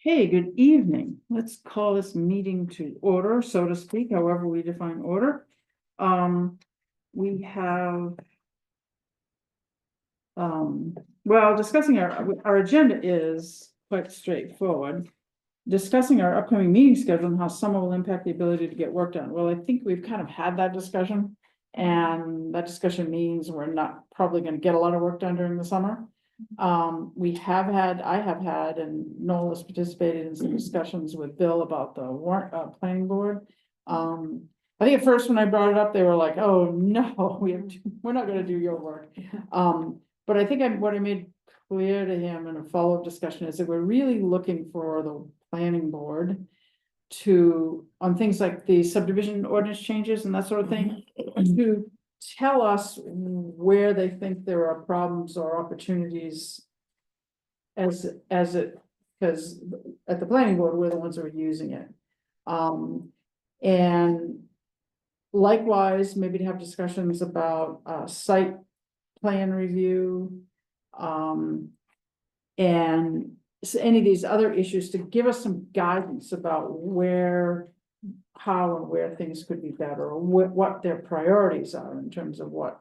Hey, good evening. Let's call this meeting to order, so to speak, however we define order. We have well, discussing our agenda is quite straightforward. Discussing our upcoming meeting schedule and how summer will impact the ability to get work done. Well, I think we've kind of had that discussion. And that discussion means we're not probably gonna get a lot of work done during the summer. I have had, and Noel has participated in some discussions with Bill about the warrant, planning board. I think at first when I brought it up, they were like, oh, no, we're not gonna do your work. But I think what I made clear to him in a follow-up discussion is that we're really looking for the planning board to, on things like the subdivision ordinance changes and that sort of thing, to tell us where they think there are problems or opportunities as it, because at the planning board, we're the ones who are using it. And likewise, maybe to have discussions about site plan review, and any of these other issues to give us some guidance about how and where things could be better, or what their priorities are in terms of what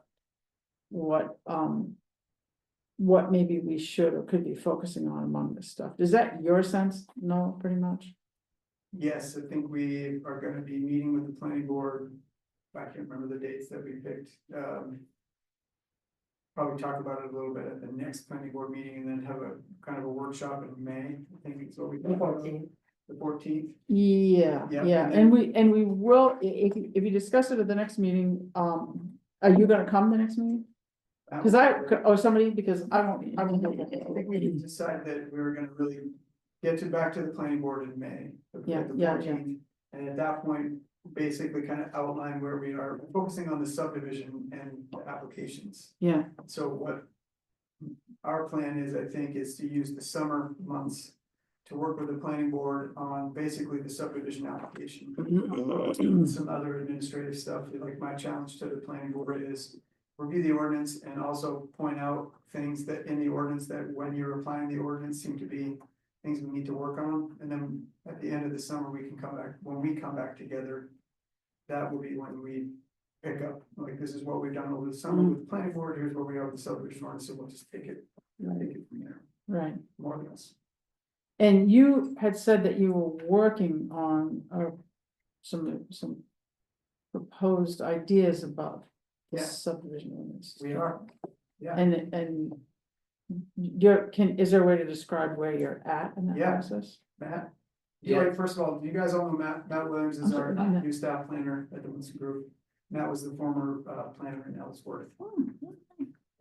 maybe we should or could be focusing on among this stuff. Is that your sense? No, pretty much. Yes, I think we are gonna be meeting with the planning board. I can't remember the dates that we picked. Probably talk about it a little bit at the next planning board meeting and then have a kind of a workshop in May. I think it's what we. The 14th. The 14th. Yeah, Yep, yeah, and we will, if you discuss it at the next meeting, are you gonna come the next meeting? Because because I won't. I think we did decide that we were gonna really get back to the planning board in May. Yeah, the yeah. 14th. And at that point, basically kind of outline where we are focusing on the subdivision and the applications. Yeah. So what our plan is, I think, is to use the summer months to work with the planning board on basically the subdivision application. Some other administrative stuff, like my challenge to the planning board is review the ordinance and also point out things that in the ordinance that when you're applying the ordinance seem to be things we need to work on. And then at the end of the summer, we can come back, when we come back together, that will be when we pick up, like, this is what we've done over the summer with the planning board, here's where we are with the subdivision ordinance, so we'll just take it from there. Right. More or less. And you had said that you were working on some proposed ideas about the Yeah. subdivision ordinance. We are, yeah. And is there a way to describe where you're at in that Yeah. process? Matt? Yeah. Right, first of all, you guys all know Matt Williams is our I'm sorry. new staff planner at the Winston Group. Matt was the former planner in Ellsworth.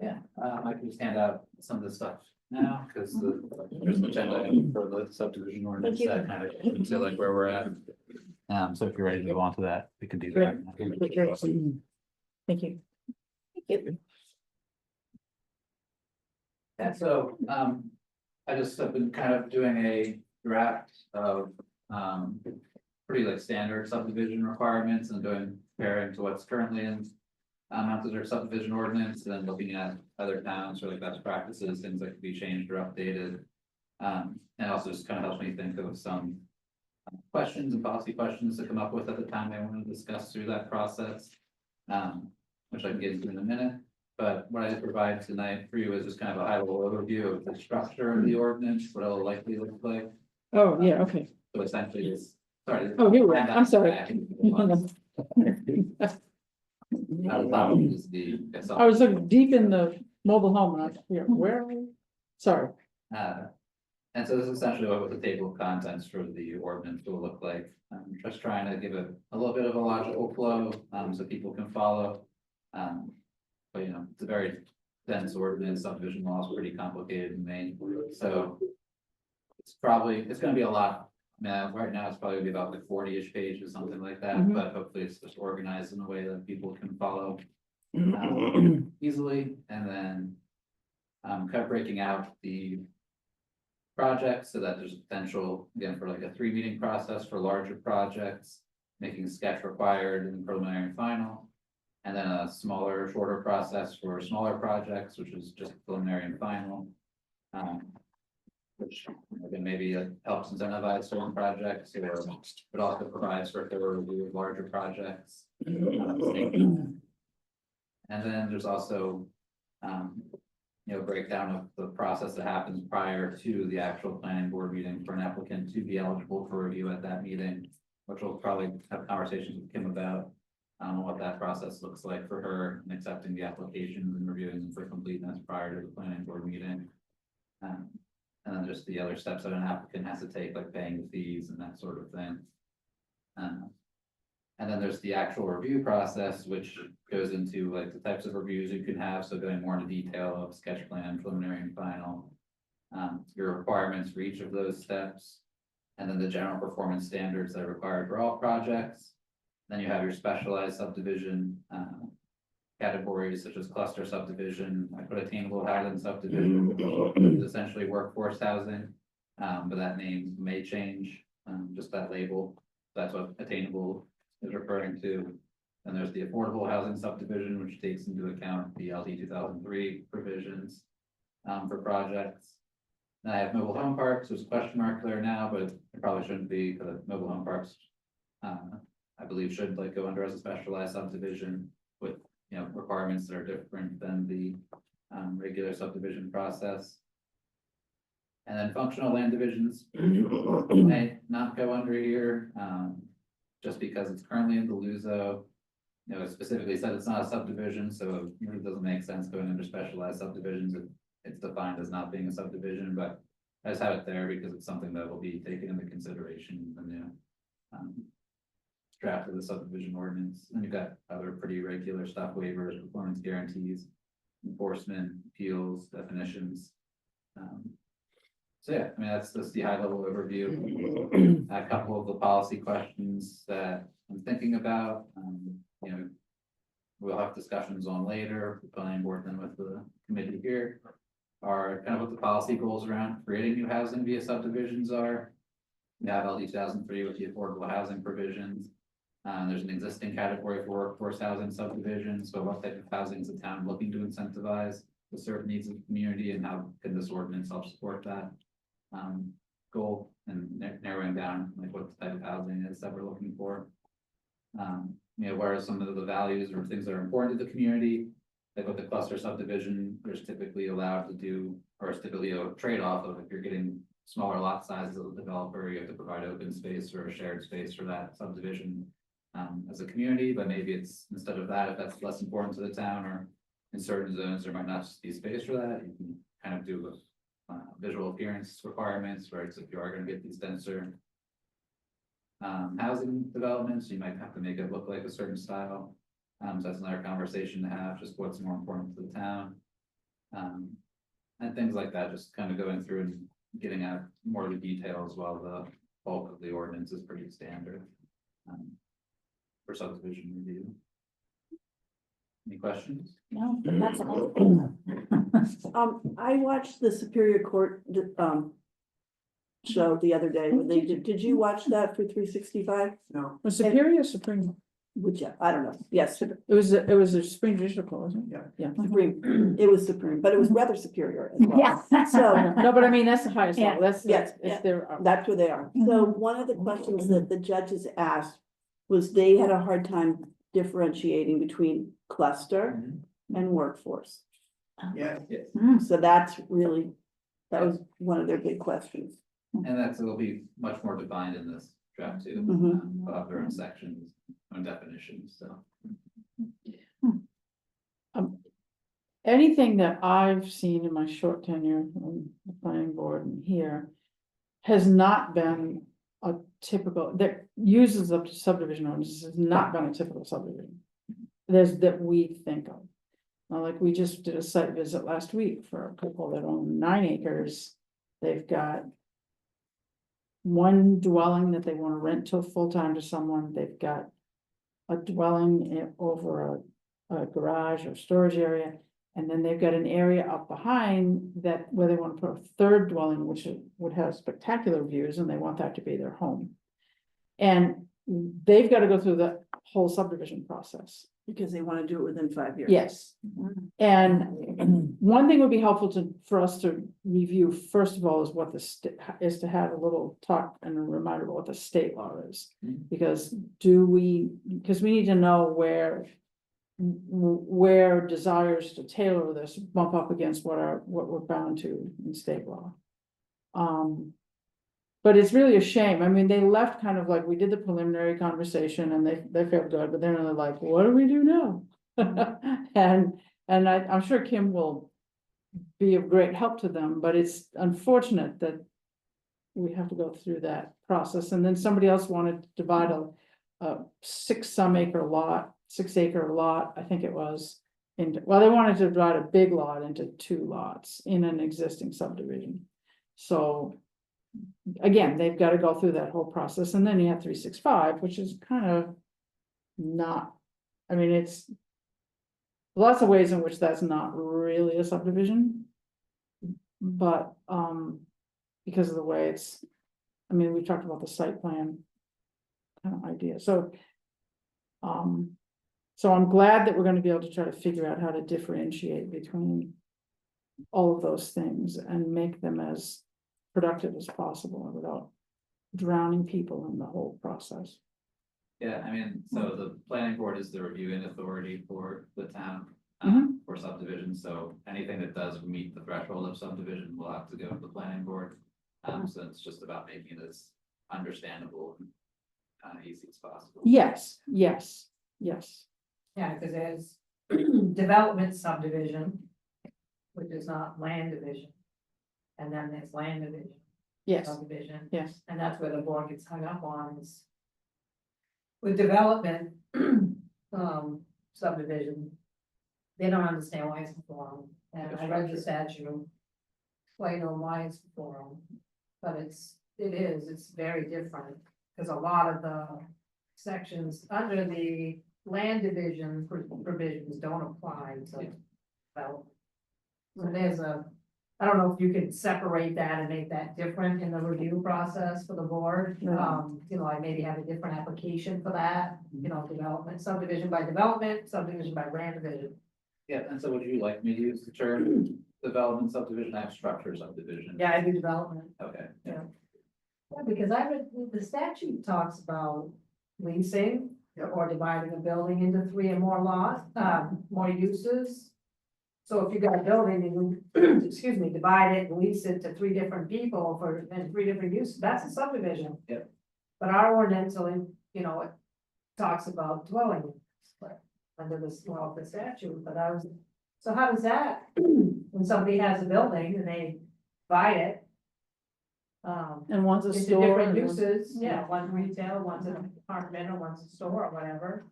Yeah, I can just hand out some of the stuff now, because there's an agenda item for the subdivision ordinance that kind of into like where we're at. So if you're ready to go on to that, we can do that. Thank you. And so, I just have been kind of doing a draft of, pretty like standard subdivision requirements and comparing to what's currently in. Mounted or subdivision ordinance, and then looking at other towns or like best practices, things that could be changed or updated. And also just kind of helps me think of some questions and policy questions to come up with at the time I want to discuss through that process. Which I can get into in a minute. But what I provide tonight for you is just kind of a high level overview of the structure of the ordinance, what it'll likely look like. Oh, yeah, okay. So essentially it's, sorry. Oh, here we are. I'm sorry. I was looking deep in the mobile home and where are we? Sorry. And so this is essentially what the table of contents for the ordinance will look like. I'm just trying to give it a little bit of a logical flow, so people can follow. But it's a very dense ordinance. Subdivision law is pretty complicated in Maine, so it's gonna be a lot. Right now, it's probably be about like 40-ish pages, something like that, but hopefully it's just organized in a way that people can follow easily. And then kind of breaking out the projects so that there's potential, again, for like a 3-meeting process for larger projects, making a sketch required and preliminary and final, and then a smaller, shorter process for smaller projects, which is just preliminary and final. which again, maybe helps incentivize certain projects, or it also provides for thorough review of larger projects. And then there's also, breakdown of the process that happens prior to the actual planning board meeting for an applicant to be eligible for review at that meeting, which we'll probably have conversations with Kim about. What that process looks like for her in accepting the applications and reviewing them for completeness prior to the planning board meeting. And then just the other steps that an applicant has to take, like paying the fees and that sort of thing. And then there's the actual review process, which goes into like the types of reviews you can have, so going more into detail of sketch plan, preliminary and final. Your requirements for each of those steps. And then the general performance standards that are required for all projects. Then you have your specialized subdivision categories such as cluster subdivision. I put attainable housing subdivision, which is essentially workforce housing. But that name may change, just that label. That's what attainable is referring to. And there's the affordable housing subdivision, which takes into account the LD 2003 provisions for projects. And I have mobile home parks. There's a question mark there now, but it probably shouldn't be, because mobile home parks, I believe, should like go under as a specialized subdivision with requirements that are different than the regular subdivision process. And then functional land divisions may not go under here, just because it's currently in the LUZO. It specifically said it's not a subdivision, so it really doesn't make sense going under specialized subdivisions. It's defined as not being a subdivision, but I just have it there because it's something that will be taken into consideration in the new draft of the subdivision ordinance. And you've got other pretty regular stuff: waivers, performance guarantees, enforcement, appeals, definitions. So yeah, I mean, that's just the high level overview. A couple of the policy questions that I'm thinking about, we'll have discussions on later, the planning board and with the committee here, are kind of what the policy goals around creating new housing via subdivisions are. We have LD 2003 with the affordable housing provisions. There's an existing category for workforce housing subdivisions. So what type of housing is the town looking to incentivize to serve needs of the community, and how can this ordinance help support that goal, and narrowing down like what type of housing is that we're looking for. Where are some of the values or things that are important to the community? Like with the cluster subdivision, there's typically allowed to do, or it's typically a trade-off of if you're getting smaller lot sizes as a developer, you have to provide open space or a shared space for that subdivision as a community. But maybe it's instead of that, if that's less important to the town, or in certain zones there might not just be space for that, you can kind of do with visual appearance requirements, where it's if you are going to get these denser housing developments, you might have to make it look like a certain style. So that's another conversation to have, just what's more important to the town. And things like that, just kind of going through and getting out more of the details, while the bulk of the ordinance is pretty standard for subdivision review. Any questions? No, that's all. I watched the Superior Court show the other day when they did you watch that for 365? No, Was Superior or Supreme? Which, I don't know, yes, It was a Supreme Judicial Court, wasn't it? yeah. Supreme, it was Supreme, but it was rather superior as well. Yeah. So, No, but I mean, that's the highest level, that's, Yes, if yeah. they're. that's where they are. So one of the questions that the judges asked was they had a hard time differentiating between cluster and workforce. Yeah, So that's really, that was one of their big questions. And it'll be much more defined in this draft too. Mhm. They'll have their own sections and definitions, so. Anything that I've seen in my short tenure on the planning board and here has not been a typical, that uses of subdivision ordinances has not been a typical subdivision. There's that we think of. Like we just did a site visit last week for a couple that own 9 acres. They've got one dwelling that they want to rent to full-time to someone. They've got a dwelling over a garage or storage area. And then they've got an area up behind that where they want to put a third dwelling, which would have spectacular views, and they want that to be their home. And they've got to go through the whole subdivision process. Because they wanna do it within 5 years. Yes. And one thing would be helpful for us to review, first of all, is what the is to have a little talk and a reminder about what the state law is. Mhm. Because because we need to know where desires to tailor this bump up against what we're bound to in state law. But it's really a shame. I mean, they left kind of like, we did the preliminary conversation and they felt good, but then they're like, what do we do now? And I'm sure Kim will be of great help to them, but it's unfortunate that we have to go through that process. And then somebody else wanted to divide a 6-acre lot, I think it was. Well, they wanted to divide a big lot into 2 lots in an existing subdivision. So again, they've got to go through that whole process, and then you have 365, which is kind of not, I mean, it's lots of ways in which that's not really a subdivision. But, because of the way it's, I mean, we talked about the site plan kind of idea, so I'm glad that we're gonna be able to try to figure out how to differentiate between all of those things and make them as productive as possible without drowning people in the whole process. Yeah, I mean, so the planning board is the reviewing authority for the town. For subdivision, so anything that does meet the threshold of subdivision will have to go to the planning board. So it's just about making it as understandable and easy as possible. Yes. Yeah, because there's development subdivision, which is not land division. And then there's land division, Yes, subdivision, yes, and that's where the board gets hung up on is. With development, subdivision. They don't understand why it's before them, and I read the statute. Explain on why it's before them, but it's very different, because a lot of the sections under the land division provisions don't apply to development. So there's I don't know if you can separate that and make that different in the review process for the board. I maybe have a different application for that, development, subdivision by development, subdivision by land division. Yeah, and so would you like me to use the term development subdivision, I have structure subdivision? Yeah, I do development. Okay. Yeah, because I read, the statute talks about leasing or dividing a building into 3 or more lots, more uses. So if you got a building and excuse me, divide it and lease it to 3 different people and 3 different uses, that's a subdivision. Yep. But our ordinance, it talks about dwelling units, but under the statute, so how does that, when somebody has a building and they buy it? and one's a Into store. different and one's- uses, one's retail, one's an apartment, or one's a store or whatever,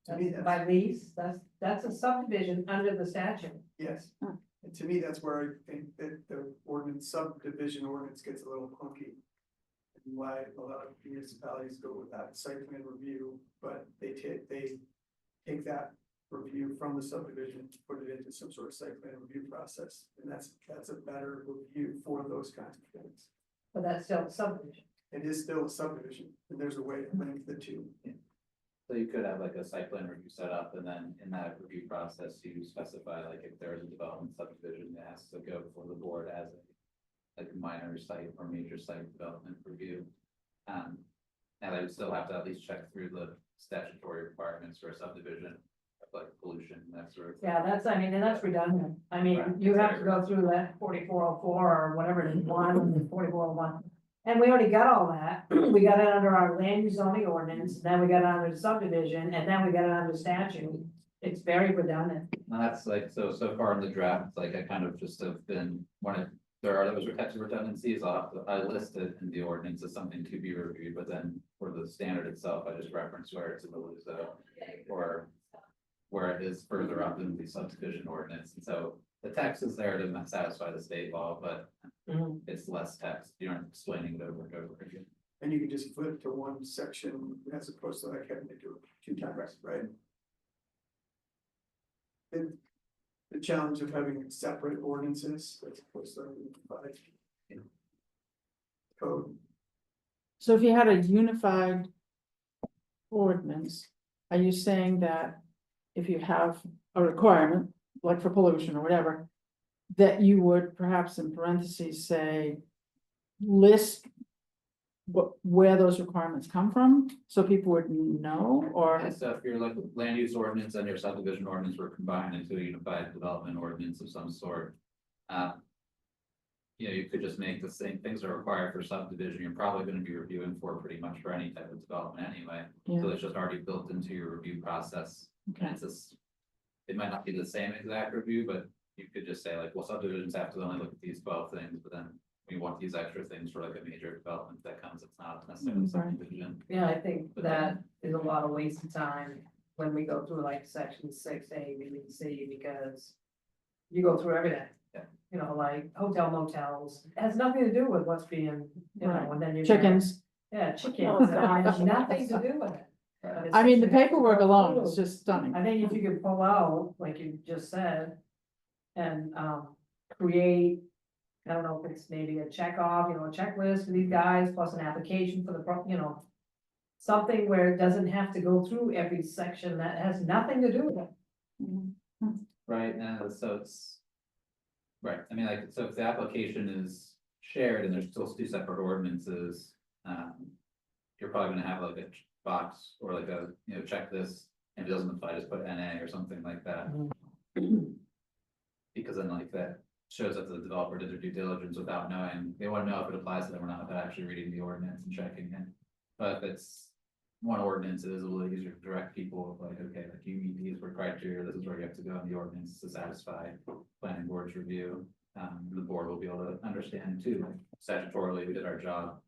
To me, by lease, that's a subdivision under the statute. Yes, and to me, that's where I think that the subdivision ordinance gets a little clunky. And why a lot of municipalities go with that site plan review, but they take that review from the subdivision, put it into some sort of site plan review process, and that's a better review for those kinds of things. But that's still a subdivision. It is still a subdivision, and there's a way to link the two. So you could have like a site plan review set up, and then in that review process, you specify like if there is a development subdivision, it has to go before the board as a minor site or major site development review. And I would still have to at least check through the statutory requirements for a subdivision, like pollution, that sort of. Yeah, and that's redundant. I mean, Right. you have to go through that 4404 or whatever it is, 4401. And we already got all that. We got it under our land use zoning ordinance, then we got it under the subdivision, and then we got it under statute. It's very redundant. And that's like, so far in the draft, like I kind of just have been, when there are those types of redundancies off, I listed in the ordinance as something to be reviewed, but then for the standard itself, I just referenced where it's in the LUZO or where it is further up in the subdivision ordinance. And so the text is there to satisfy the state law, but it's less text. You aren't explaining it over and over again. And you can just flip to one section as opposed to like having to do it 2 times, right? And the challenge of having separate ordinances as opposed to unified code. So if you had a unified ordinance, are you saying that if you have a requirement, like for pollution or whatever, that you would perhaps in parentheses say, list where those requirements come from, so people would know, or? And so if your like land use ordinance and your subdivision ordinance were combined into a unified development ordinance of some sort. You know, you could just make the same things that are required for subdivision, you're probably gonna be reviewing for pretty much for any type of development anyway. So Yeah, it's just already built into your review process, and okay, it's just. It might not be the same exact review, but you could just say like, well, subdivisions have to only look at these 12 things, but then. We want these extra things for like a major development that comes, it's not necessarily Right. subdivision. Yeah, I think that is a lot of wasted time when we go through like section 6A, B, and C, because you go through everything. Yeah. You know, like hotel motels, it has nothing to do with what's being, you know, and then you. chickens. Yeah, chickens, it has nothing to do with it. But it's I mean, the something that you paperwork go alone through. is just stunning. I think if you could pull out, like you just said, and create, I don't know if it's maybe a check off, you know, a checklist for these guys, plus an application for the, you know. Something where it doesn't have to go through every section that has nothing to do with it. Right, and so it's. Right, I mean, like, so if the application is shared and there's still two separate ordinances, you're probably gonna have like a box or like a, you know, check this, and if it doesn't apply, just put NA or something like that. Because then like that shows that the developer did their due diligence without knowing, they wanna know if it applies to them or not, without actually reading the ordinance and checking it. But if it's one ordinance, it is a little easier to direct people, like, okay, like you meet these criteria, this is where you have to go in the ordinance to satisfy planning board's review. The board will be able to understand too, like statutorily, we did our job.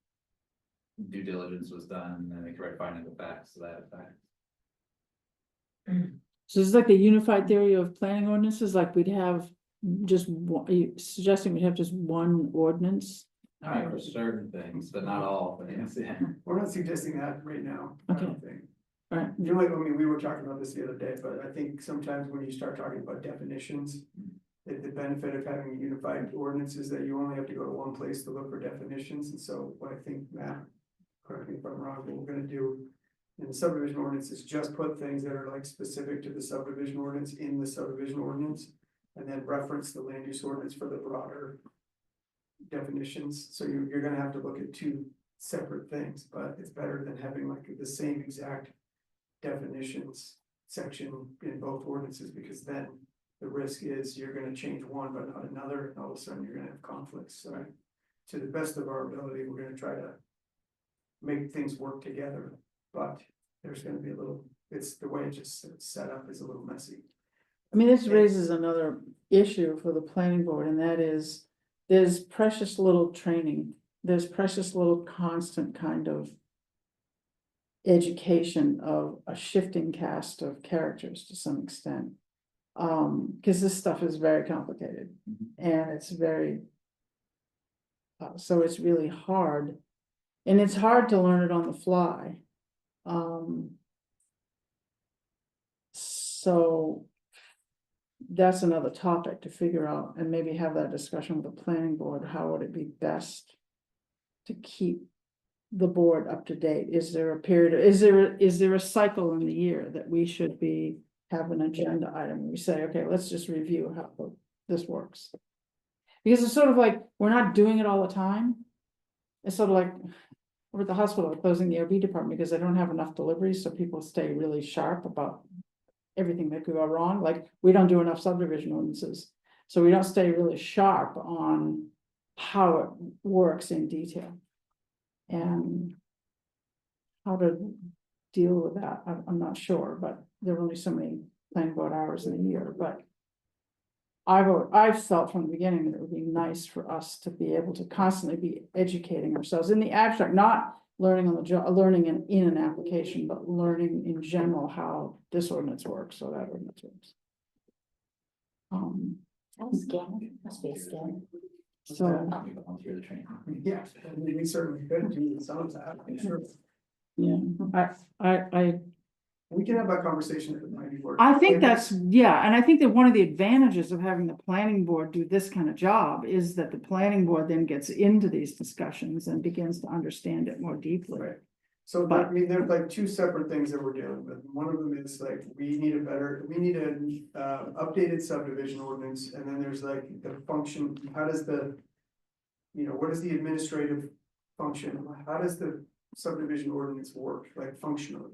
Due diligence was done, and they correct finding the facts to that effect. So it's like a unified theory of planning ordinances, like we'd have just one, are you suggesting we'd have just one ordinance? All right, for certain things, but not all things, yeah. We're not suggesting that right now, I don't think. Right, You know, like, I mean, we were talking about this the other day, but I think sometimes when you start talking about definitions. The benefit of having a unified ordinance is that you only have to go to one place to look for definitions, and so what I think, Matt. Correct me if I'm wrong, what we're gonna do. In the subdivision ordinance is just put things that are like specific to the subdivision ordinance in the subdivision ordinance. And then reference the land use ordinance for the broader. Definitions, so you're gonna have to look at two separate things, but it's better than having like the same exact. Definitions section in both ordinances, because then the risk is you're gonna change one but not another, and all of a sudden you're gonna have conflicts, so. To the best of our ability, we're gonna try to. Make things work together, but there's gonna be a little, it's the way it just set up is a little messy. I mean, this raises another issue for the planning board, and that is, there's precious little training, there's precious little constant kind of. Education of a shifting cast of characters to some extent. Cause this stuff is very complicated and it's very. So it's really hard. And it's hard to learn it on the fly. So. That's another topic to figure out and maybe have that discussion with the planning board. How would it be best? To keep the board up to date? Is there a period, is there a cycle in the year that we should be, have an agenda item? We say, okay, let's just review how this works. Because it's sort of like, we're not doing it all the time. It's sort of like, we're at the hospital, we're closing the OB department because they don't have enough deliveries, so people stay really sharp about everything that could go wrong, like, we don't do enough subdivision ordinances. So we don't stay really sharp on how it works in detail. And how to deal with that, I'm not sure, but there are only so many planning board hours in a year, but. I've felt from the beginning that it would be nice for us to be able to constantly be educating ourselves in the abstract, not learning on the job, learning in an application, but learning in general how this ordinance works or that ordinance works. Must be a scam. So, We've gone through the training. Yeah, I mean, we certainly could do some of that, I'm sure. yeah, I We can have that conversation at the planning board. I think that's, yeah, and I think that one of the advantages of having the planning board do this kind of job is that the planning board then gets into these discussions and begins to understand it more deeply. Right. So I But- mean, there's like two separate things that we're dealing with. One of them is like, we need an updated subdivision ordinance, and then there's like the function, how does the. What is the administrative function? How does the subdivision ordinance work, like functionally?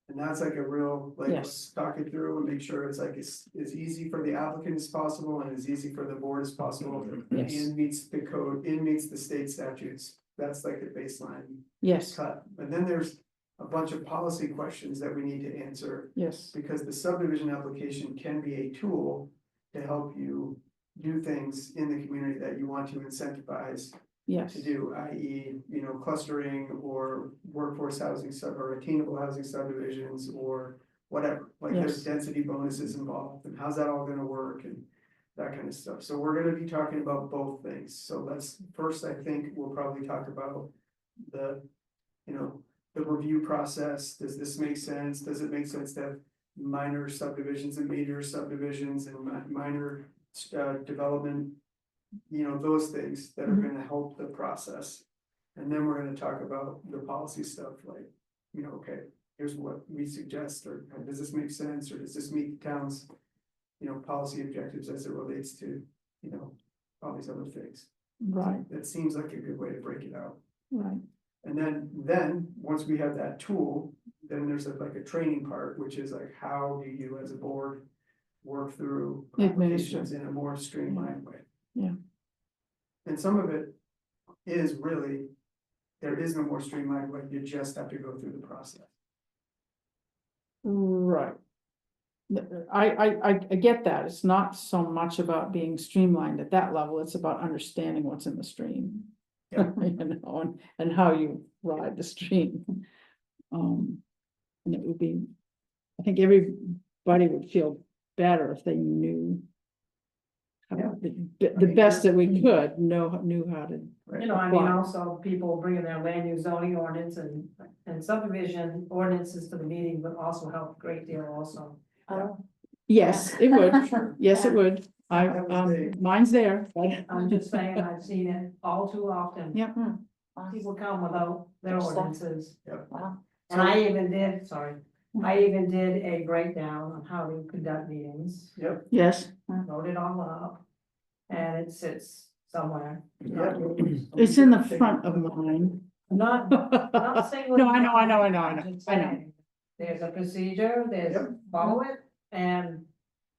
And that's like a real, like, Yes. let's talk it through and make sure it's like as easy for the applicant as possible and as easy for the board as possible. Yes. And meets the code, and meets the state statutes. That's like the baseline yes, cut. But then there's a bunch of policy questions that we need to answer. yes, Because the subdivision application can be a tool to help you do things in the community that you want to incentivize yes, to do, i.e., clustering or workforce housing or attainable housing subdivisions or whatever. Like there's Yes. density bonuses involved, and how's that all gonna work and that kind of stuff. So we're gonna be talking about both things. So first, I think we'll probably talk about the, the review process. Does this make sense? Does it make sense to have minor subdivisions and major subdivisions and minor development? Those things that are Mhm. gonna help the process. And then we're gonna talk about the policy stuff, like, okay, here's what we suggest, or does this make sense, or does this meet the town's, policy objectives as it relates to, all these other things. right, That seems like a good way to break it out. right, And then, once we have that tool, then there's like a training part, which is like, how do you as a board work through applications in a more streamlined way? Yeah. And some of it is really, there is no more streamlined way, you just have to go through the process. right. I get that, it's not so much about being streamlined at that level, it's about understanding what's in the stream. Yeah. And how you ride the stream. And it would be, I think everybody would feel better if they knew. Yeah. The best that we could knew how to. Right. You know, I mean, Apply. also people bringing their land use zoning ordinance and subdivision ordinances to the meeting would also help a great deal also. Oh, Yes, it would, Sure. yes, it would, That was the- mine's there, but. I'm just saying, I've seen it all too often. Yep. wow, People come without their Their stuff. ordinances. wow. And I even did a breakdown on how to conduct meetings, Yep, Yes, wrote it all up. And it sits somewhere. yep. it's in the front of mine. Not saying. No, I know. I'm just saying, there's a procedure, there's, Yep. follow it, and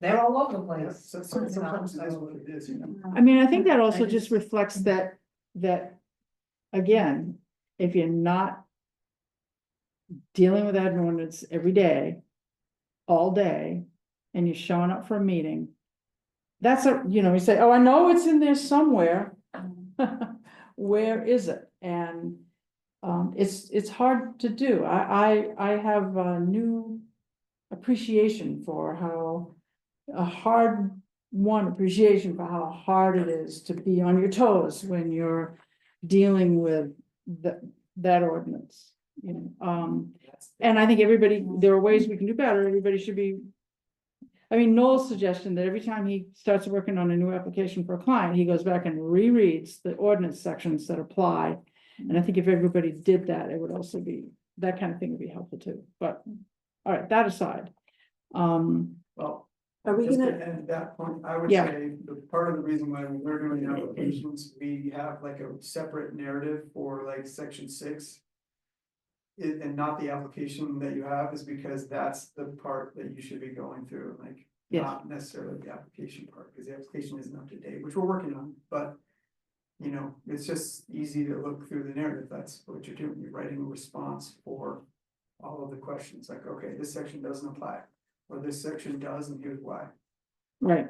they're all over the Yeah, place. sometimes it is what it is, I mean, I think that also I just just- reflects that, again, if you're not dealing with that ordinance every day, all day, and you're showing up for a meeting, that's you say, oh, I know it's in there somewhere. Where is it? And it's hard to do. I have a new appreciation for how appreciation for how hard it is to be on your toes when you're dealing with that ordinance, and I think there are ways we can do better. Everybody should be. I mean, Noel's suggestion that every time he starts working on a new application for a client, he goes back and rereads the ordinance sections that apply. And I think if everybody did that, it would also be, that kind of thing would be helpful too, but, all right, that aside. Well, Are we just to gonna, end at that point, I would Yeah. say, the part of the reason why we're doing applications, we have like a separate narrative for like section 6. And not the application that you have, is because that's the part that you should be going through, like, Yes. not necessarily the application part, because the application isn't up to date, which we're working on, but. It's just easy to look through the narrative, that's what you're doing, you're writing a response for all of the questions, like, okay, this section doesn't apply. Or this section does, and here's why. Right,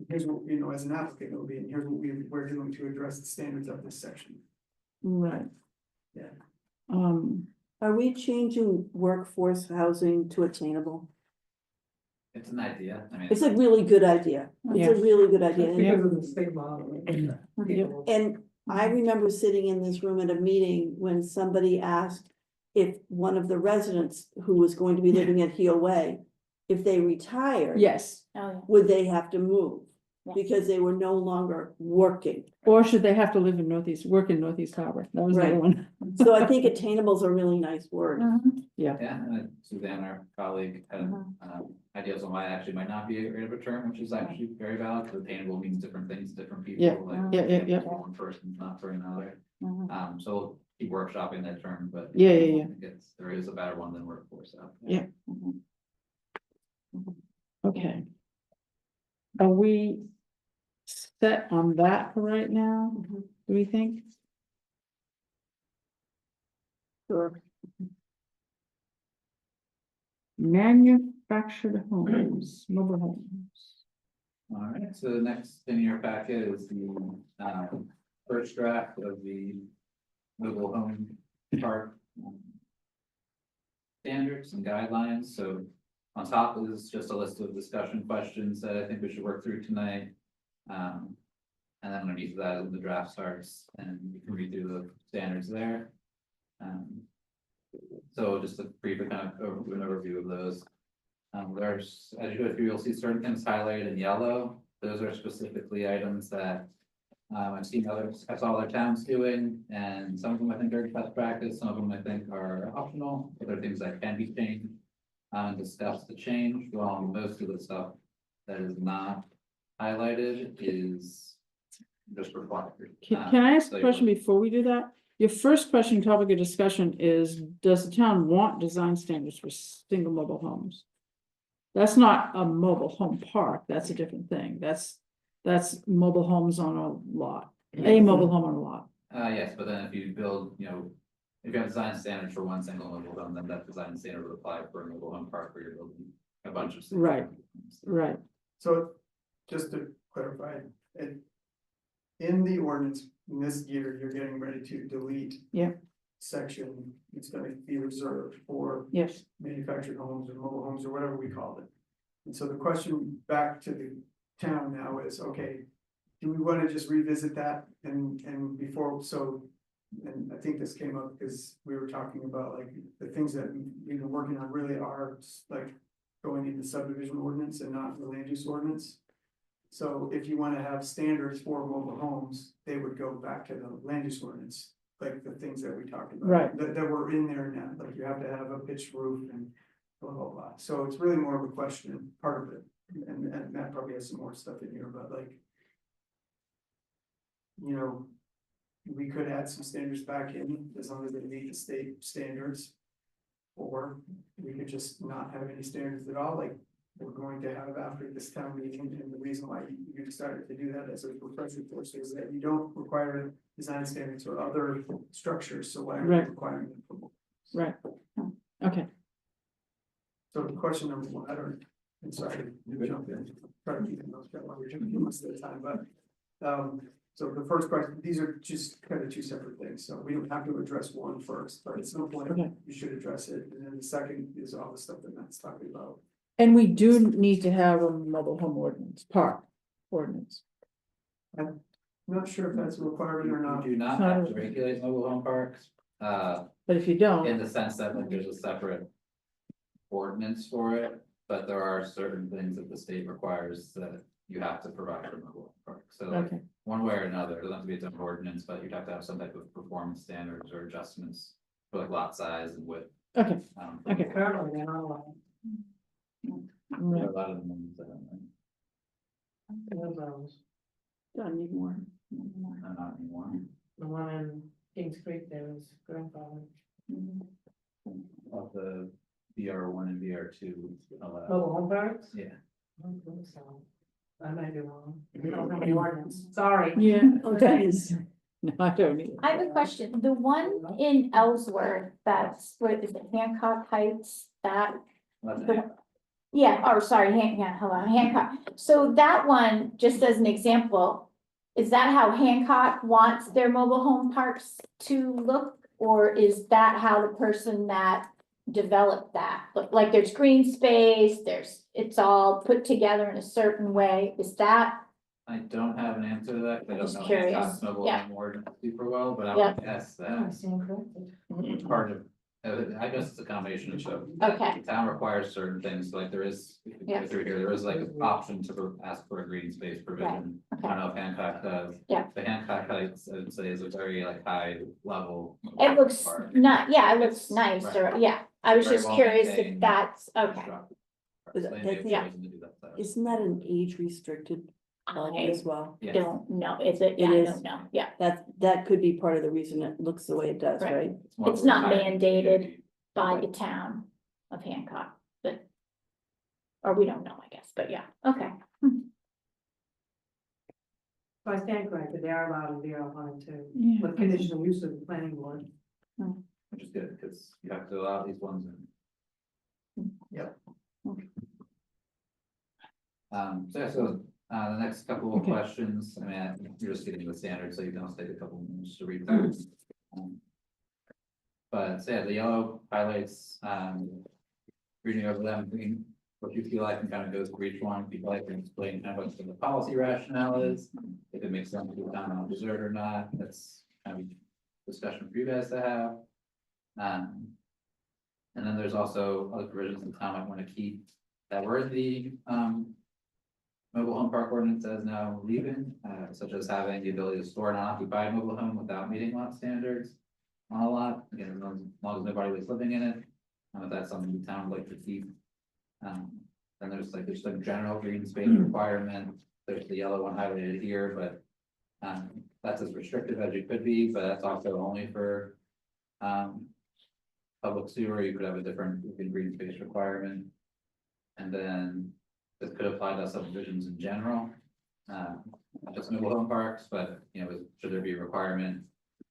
Here's what, as an applicant, it'll be, and here's what we're doing to address the standards of this section. right. Yeah. are we changing workforce housing to attainable? It's an idea, I mean. It's a really good idea. It's a really good idea. And- Yeah. Because of the stigma. People- And I remember sitting in this room at a meeting when somebody asked if one of the residents who was going to be living at Heel Way, if they retired. Yes, Oh, yeah. Would they have to move? Yeah. because they were no longer working. Or should they have to live in Northeast, work in Northeast Harbor? That was the other Right. one. So I think attainable is a really nice word. Yeah, and then Suzanne, our colleague, had ideas on why it actually might not be a rate of return, which is actually very valid, because attainable means different things to different people. Yeah, like, yeah. for one person, not for another. So we'll keep workshopping that term, but. Yeah. I think there is a better one than workforce out there. Yeah. Okay. Are we set on that for right now, do we think? Sure. Manufactured homes, mobile homes. All right, so the next in your packet is the first draft of the mobile home park standards and guidelines. So on top of this, just a list of discussion questions that I think we should work through tonight. And then underneath that, the draft starts, and you can read through the standards there. So just a brief kind of an overview of those. There's, as you go through, you'll see certain things highlighted in yellow. Those are specifically items that I've seen other towns doing, and some of them I think are best practice, some of them I think are optional, but they're things that can be changed. And discussed to change, while most of the stuff that is not highlighted is just required. Can I ask so a you're- question before we do that? Your first question, topic of discussion is, does the town want design standards for single mobile homes? That's not a mobile home park, that's a different thing, that's mobile homes on a lot, a mobile home on a lot. Yes, but then if you build, if you have design standards for one single mobile home, then that design standard would apply for a mobile home park where you're building a bunch of. single Right. mobile homes. Right, So just to clarify, in the ordinance, in this year, you're getting ready to delete. Yeah. Section, it's gonna be reserved for yes, manufactured homes or mobile homes or whatever we call it. And so the question back to the town now is, okay, do we wanna just revisit that and before, so. And I think this came up because we were talking about like the things that we've been working on really are like going into subdivision ordinance and not the land use ordinance. So if you wanna have standards for mobile homes, they would go back to the land use ordinance. Like the things that we talked about. Right. That were in there now, like you have to have a pitched roof and blah, blah, blah. So it's really more of a question, part of it, and Matt probably has some more stuff in here, but like. We could add some standards back in, as long as they meet the state standards. Or we could just not have any standards at all, like we're going to have after this town meeting, and the reason why you decided to do that as a refresher course is that you don't require design standards or other structures, so why are you Right. requiring them for? right, okay, So the question number one, I'm sorry, to jump in, try to keep those while we're jumping most of the time, but. So the first question, these are just kind of two separate things, so we don't have to address one first, but at some point, Okay. you should address it, and then the second is all the stuff that Matt's talking about. and we do need to have a mobile home ordinance, park ordinance. Not sure if that's a requirement or not. We do not Not have a- to regulate mobile home parks, But if you don't, in the sense that like there's a separate ordinance for it, but there are certain things that the state requires that you have to provide for mobile home parks. So like, okay, one way or another, it doesn't have to be its own ordinance, but you'd have to have some type of performance standards or adjustments for like lot size and width. okay, For Okay. mobile. Currently, they're not allowed. There right, are a lot of them ones that Don't need more. are not anymore. The one in Kings Creek, there was grandfather. Of the BR1 and BR2 allowed. Mobile home parks? Yeah. I don't think so. I might be wrong. I don't have the ordinance, sorry. yeah, Oh, okay. geez. No, I don't either. I have a question. The one in Ellsworth, that's, what is it, Hancock Heights, that, That's The- it. yeah, oh, sorry, hello, Hancock. So that one, just as an example, is that how Hancock wants their mobile home parks to look? Or is that how the person that developed that, like there's green space, it's all put together in a certain way, is that? I don't have an answer to that, 'cause I Just don't know curious. Hancock's mobile Yeah. home ordinance super well, but I Yeah. would guess Oh, I that stand corrected. part of I guess it's a combination of both. Okay. The town requires certain things, like there is, Yeah. if you're here, there is like an option to ask for a green space provision. I okay. don't know if Hancock does. Yeah. The Hancock Heights, I would say, is a very like high level. It looks park. not, yeah, it looks It's- nice, right. or, yeah, I was Very just well curious if maintained, that's, okay. constructed. But So they I may have think- chosen to do that, so. Isn't that an age restricted park I as well? Yes. don't know, is it, yeah, I is. don't know, yeah, That could be part of the reason it looks the way it does, Right. right? more of It's a not retirement mandated. community. by the town of Hancock, but. Or we don't know, I guess, but yeah, okay. So I stand corrected, they are allowed in VR one too, Yeah. with conditional use of the planning board. Which is good, because you have to allow these ones in. Yep. So, yeah, so, the next couple of Okay. questions, I mean, you're just getting the standard, so you can also take a couple minutes to read through. But, so yeah, the yellow highlights, reading over them, being what you feel like and kind of goes through each one, if you'd like to explain kind of what the policy rationale is. If it makes sense to the town on dessert or not, that's kind of a discussion for you guys to have. And then there's also other provisions the town might want to keep that were in the, mobile home park ordinance as now leaving, such as having the ability to store an unoccupied mobile home without meeting lot standards on a lot, again, as long as nobody was living in it. If that's something the town would like to keep. Then there's a general green space requirement, there's the yellow one highlighted here, but that's as restrictive as you could be, but that's also only for public sewer, you could have a different green space requirement. And then this could apply to subdivisions in general, not just mobile home parks, but, you know, should there be a requirement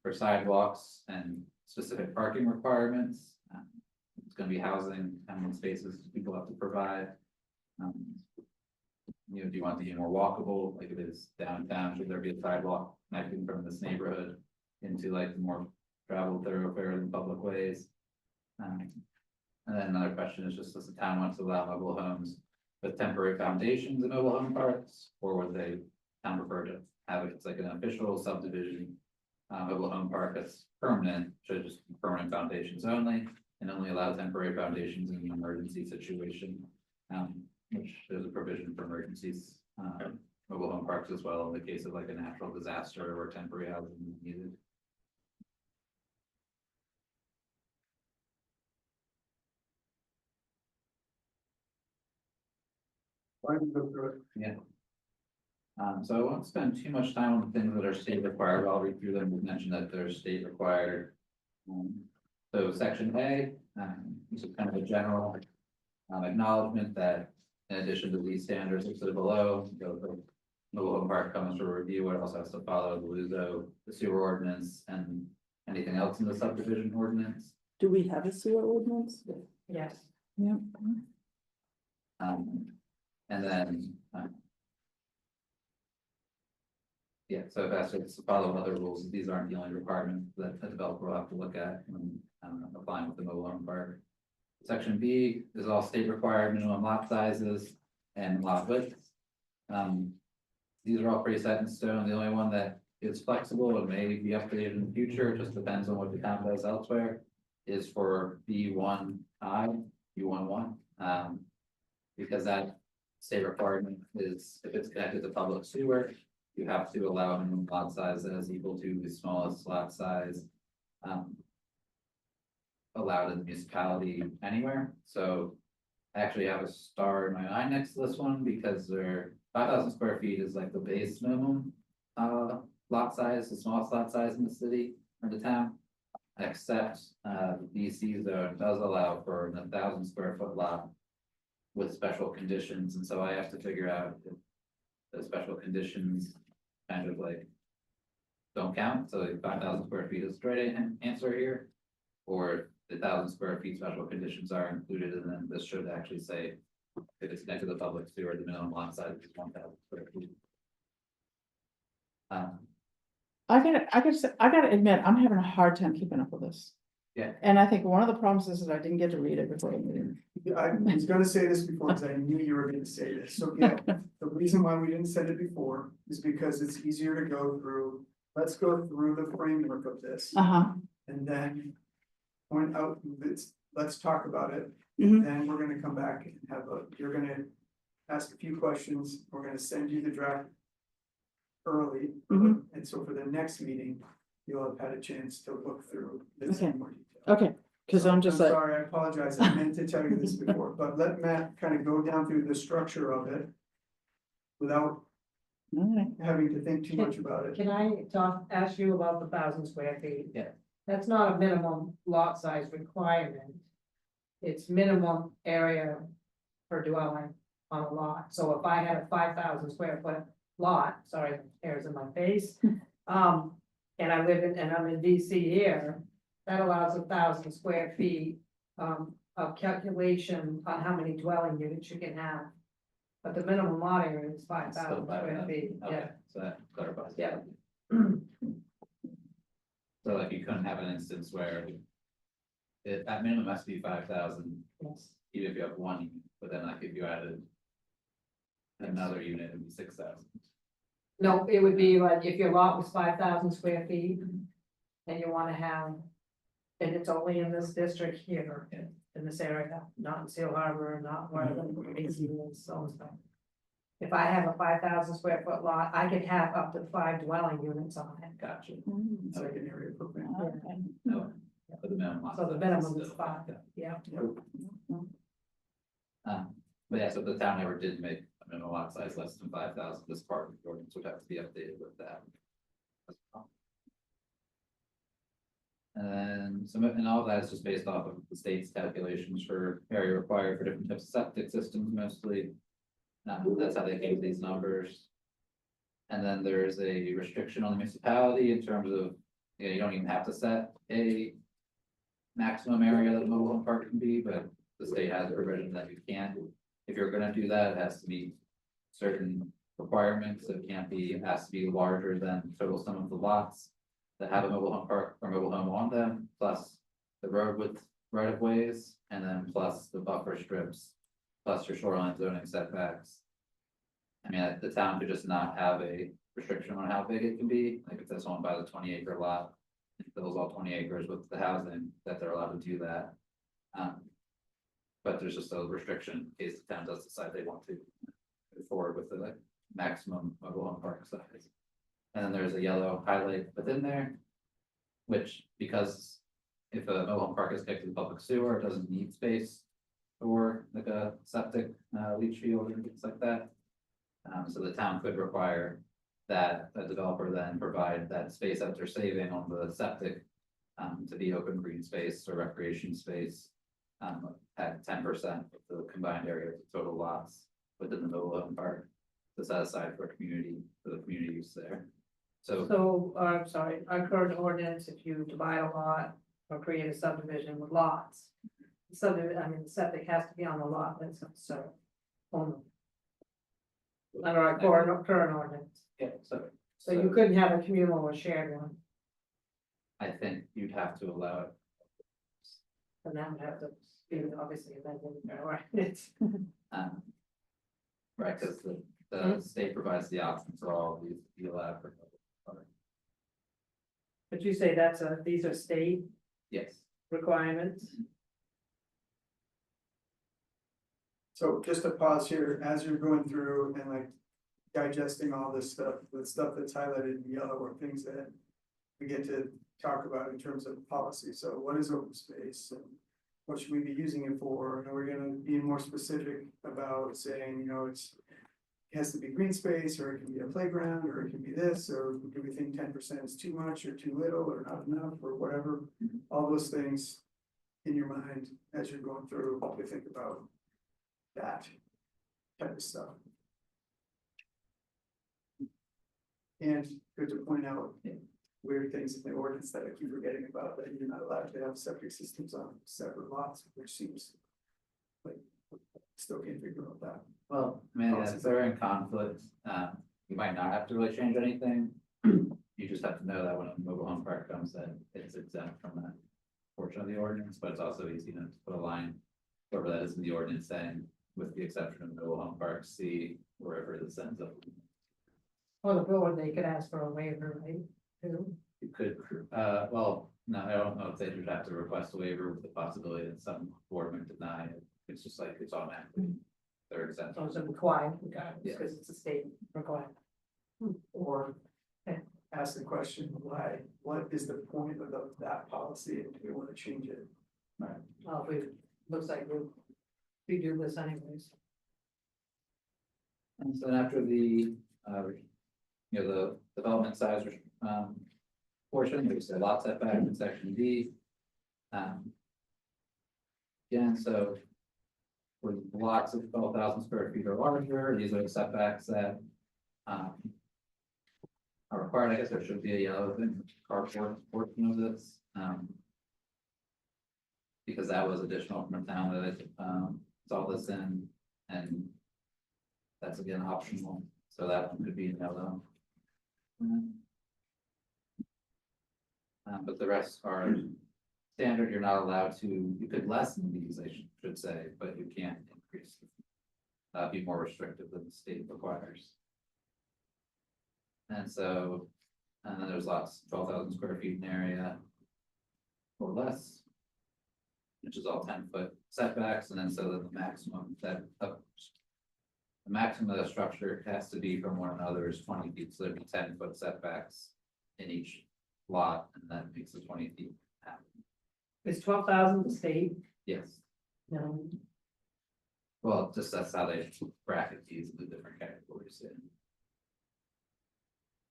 for sidewalks and specific parking requirements? It's gonna be housing, how many spaces people have to provide? You know, do you want to be more walkable, like it is downtown, should there be a sidewalk connecting from this neighborhood into like more traveled thoroughfares and public ways? And then another question is just, does the town want to allow mobile homes with temporary foundations in mobile home parks, or would they town prefer to have it, it's like an official subdivision mobile home park that's permanent, should just be permanent foundations only, and only allow temporary foundations in an emergency situation, which there's a provision for emergencies, mobile home parks as well, in the case of like a natural disaster or temporary housing is needed. Why don't you go through it? Yeah. So I won't spend too much time on the things that are state required, I'll read through them, we've mentioned that they're state required. So section A, this is kind of a general acknowledgement that in addition to these standards listed below, the mobile home park comes for review, it also has to follow the LUZO, the sewer ordinance, and anything else in the subdivision ordinance. Do we have a sewer ordinance? Yes. Yeah. And then, yeah, so it has to follow other rules, these aren't the only requirements that a developer will have to look at when applying with the mobile home park. Section B is all state required minimum lot sizes and lot widths. These are all pretty set in stone, the only one that is flexible and may be updated in the future, it just depends on what the town does elsewhere, is for B1I, B11, because that state requirement is, if it's connected to public sewer, you have to allow a minimum lot size that is equal to the smallest lot size allowed in the municipality anywhere. So I actually have a star in my eye next to this one because they're 5,000 square feet is like the base minimum lot size, the smallest lot size in the city or the town. Except the BC zone does allow for a 1,000 square foot lot with special conditions, and so I have to figure out if the special conditions kind of like don't count, so like 5,000 square feet is straight answer here. Or the 1,000 square feet special conditions are included, and then this should actually say if it's connected to the public sewer, the minimum lot size is 1,000 square feet. I gotta admit, I'm having a hard time keeping up with this. Yeah. And I think one of the problems is that I didn't get to read it before the meeting. I was gonna say this before, because I knew you were gonna say this, so yeah, the reason why we didn't send it before is because it's easier to go through. Let's go through the framework of this, Uh-huh, and then point out, let's talk about it. Mhm. Then we're gonna come back and you're gonna ask a few questions, we're gonna send you the draft early. Mhm. And so for the next meeting, you'll have had a chance to look through this in Okay. more detail. Okay, cause I'm just like, Sorry, I apologize, I meant to tell you this before, but let Matt kind of go down through the structure of it. Without alright, having to think too much about it. Can I ask you about the 1,000 square feet? Yeah. That's not a minimum lot size requirement. It's minimum area per dwelling on a lot. So if I had a 5,000 square foot lot, sorry, hairs in my face. And I'm in DC here, that allows 1,000 square feet, of calculation on how many dwelling units you can have. But the minimum lot area is 5,000 square feet, Okay, yeah. so that clarifies. Yeah. So like you couldn't have an instance where it, at minimum has to be 5,000, Yes. even if you have one, unit, but then like if you added another unit, it'd be 6,000. No, it would be like if your lot was 5,000 square feet. And you wanna have, and it's only in this district here, Yeah. in this area, not in Seal Harbor, not where the AC is, so and stuff. If I have a 5,000 square foot lot, I could have up to 5 dwelling units on it. Gotcha. mm, Second area footprint. okay. No, but the minimum. lot So the size minimum is still 5, 5,000. yeah. But yeah, so the town never did make a minimum lot size less than 5,000, this part of the ordinance would have to be updated with that. And some, and all of that is just based off of the state's calculations for area required for different types of septic systems mostly. That's how they came to these numbers. And then there's a restriction on the municipality in terms of, you don't even have to set a maximum area that a mobile home park can be, but the state has a provision that you can. If you're gonna do that, it has to meet certain requirements. It can't be, it has to be larger than the total sum of the lots that have a mobile home park or mobile home on them, plus the road width right of ways, and then plus the buffer strips, plus your shoreline zoning setbacks. I mean, the town could just not have a restriction on how big it can be, like if this one buys a 20-acre lot, it fills all 20 acres with the housing, that they're allowed to do that. But there's just a restriction in case the town does decide they want to move forward with the like maximum mobile home park size. And then there's a yellow highlight within there, which because if a mobile home park is connected to public sewer, it doesn't need space for like a septic leach field and things like that. So the town could require that a developer then provide that space that they're saving on the septic to be open green space or recreation space at 10% of the combined area of the total lots within the mobile home park to set aside for the community use there. So I'm sorry, our current ordinance, if you divide a lot or create a subdivision with lots. The septic has to be on the lot that's served only. Under our current ordinance, yeah, so you couldn't have a communal or shared one, I think you'd have to allow it. and that would have to be obviously amended, right? It's, Right, because the state provides the option for all of these to be allowed for. but you say these are state Yes, requirements? So just to pause here, as you're going through and like digesting all this stuff, the stuff that's highlighted in yellow are things that we get to talk about in terms of policy. So what is open space and what should we be using it for? And we're gonna be more specific about saying, it has to be green space, or it can be a playground, or it can be this, or do we think 10% is too much or too little or not enough or whatever? All those things in your mind as you're going through to think about that type of stuff. And good to point out weird things in the ordinance that I keep forgetting about, that you're not allowed to have septic systems on separate lots, which seems like, still can't figure out that. well, I mean, if they're in conflict, you might not have to really change anything. You just have to know that when a mobile home park comes in, it's exempt from that portion of the ordinance, but it's also easy to put a line wherever that is in the ordinance saying, with the exception of mobile home parks, see wherever this ends up. Or the board, they could ask for a waiver, right? Too. You could, well, no, I don't don't know if they would have to request a waiver with the possibility that some board might deny it. It's just like, it's automatically, they're exempt. So it's a required, Yeah. because it's a state required. Or Okay. ask the question, why, what is the point of that policy, and do we wanna change it? Well, looks like we do this anyways. And so then after the, the development size, portion, there's a lot setback in section D. Again, so for lots of 12,000 square feet or larger, these are the setbacks that, are required. I guess there should be a yellow thing, carport portion of this, because that was additional from the town that, saw this in, and that's again optional, so that one could be yellow. But the rest are standard. You're not allowed to, you could lessen these, I should say, but you can't increase. Be more restrictive than the state requires. And so, and then there's lots, 12,000 square feet in area. Or less. Which is all 10-foot setbacks, and then so that the maximum that, the maximum of the structure has to be from one another is 20 feet, so there'd be 10-foot setbacks in each lot, and that makes the 20 feet happen. It's 12,000 the state, Yes, no, well, just that's how they bracket these, the different categories in.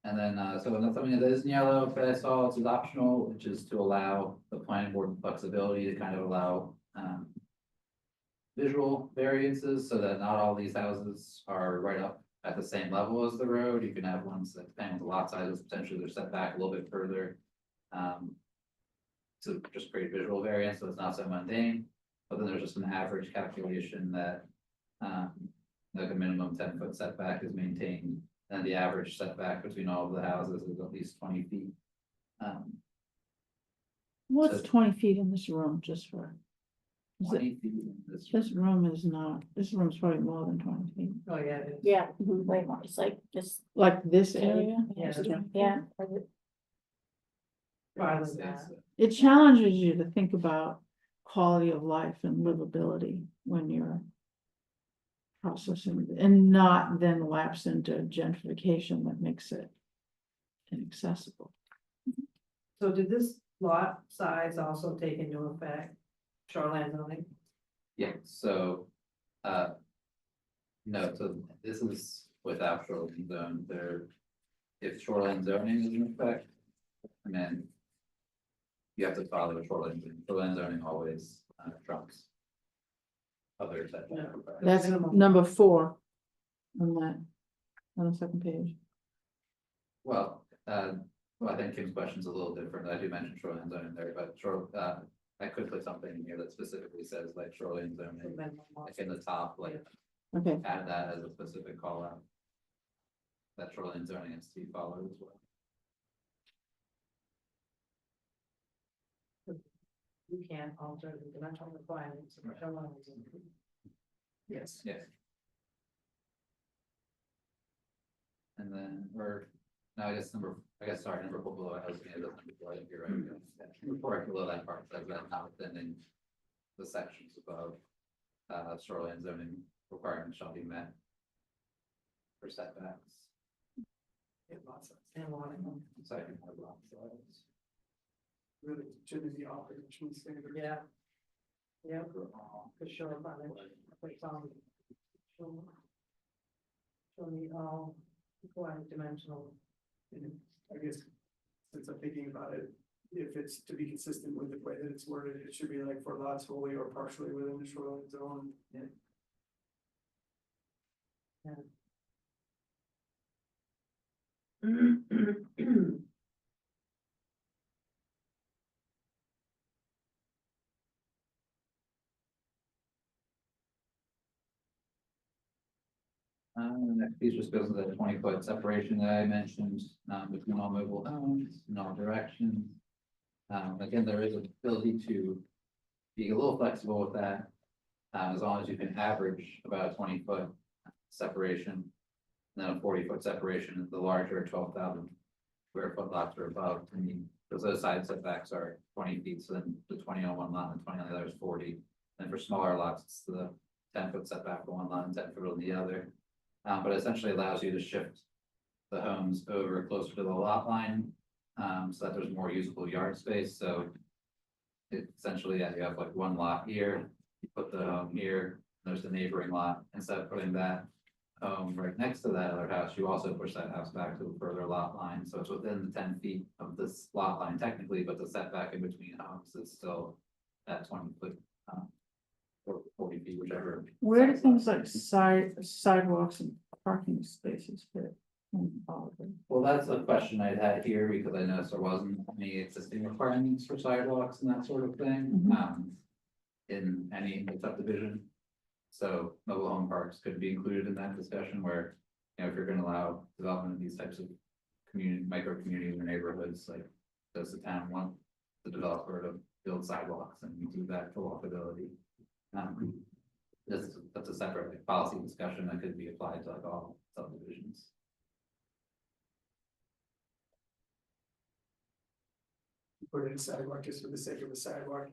And then, so another something that is in yellow that I saw, it's optional, which is to allow the planning board flexibility to kind of allow, visual variances, so that not all these houses are right up at the same level as the road. You can have ones that, depending on the lot sizes, potentially they're set back a little bit further. To just create visual variance, so it's not so mundane, but then there's just an average calculation that, like a minimum 10-foot setback is maintained, and the average setback between all of the houses is at least 20 feet. What's So- 20 feet in this room, just for? Is it, 20 feet in this. this room is not, this room's probably more than 20 feet, oh, yeah, it is. Yeah, way more, it's like just, like this area. Yeah. yeah. Farther than that. It challenges you to think about quality of life and livability when you're processing, and not then lapse into gentrification that makes it inaccessible. So did this lot size also take into effect shoreline zoning? Yeah, so, no, so this is without shoreline zone, there, if shoreline zoning is in effect, and then you have to follow shoreline zoning always, trumps other setback requirements. That's Minimum. number 4 on that, on the second page. Well, I think Kim's question's a little different. I do mention shoreline zoning there, but I could put something in here that specifically says like shoreline zoning, Minimum lot. like in the top, like Okay, add that as a specific call out. That shoreline zoning is to be followed as well. You can't alter the dimensional requirements of shoreline zoning. Yes. Yes. And then, or, no, I guess number 4 below, I was gonna, number 4, I think you're right. Number 4 below that part, says that not within the sections above, shoreline zoning requirements shall be met. For setbacks, Yeah, lots of, And one of them. second more block size. really, Jimmy operational standard. Yeah. Yeah, for sure, but it's on. Show me all required dimensional. And I guess, since I'm thinking about it, if it's to be consistent with the way that it's worded, it should be like for lots wholly or partially within the shoreline zone. The next piece just goes to the 20-foot separation that I mentioned, between all mobile homes in all directions. Again, there is an ability to be a little flexible with that, as long as you can average about a 20-foot separation. And then a 40-foot separation, the larger 12,000 square foot lots or above, I mean, Because those side setbacks are 20 feet, so then the 20 on one lot and 20 on the other is 40. And for smaller lots, it's the 10-foot setback on one lot and 10-foot on the other. But essentially allows you to shift the homes over closer to the lot line, so that there's more usable yard space, so. Essentially, yeah, you have like one lot here, you put the home here, there's the neighboring lot, instead of putting that home right next to that other house, you also push that house back to a further lot line, so it's within the 10 feet of this lot line technically, but the setback in between homes is still at 20 foot. Or 40 feet, whichever. Where do size things lot. like sidewalks and parking spaces fit? in all of it? Well, that's a question I'd had here because I noticed there wasn't any existing requirements for sidewalks and that sort of thing, Mhm. in any subdivision. So mobile home parks could be included in that discussion where, you know, if you're gonna allow development of these types of community, micro communities or neighborhoods, like, does the town want the developer to build sidewalks and do that for walkability? That's a separate like, policy discussion that could be applied to like all subdivisions. Put in a sidewalk just for the sake of a sidewalk,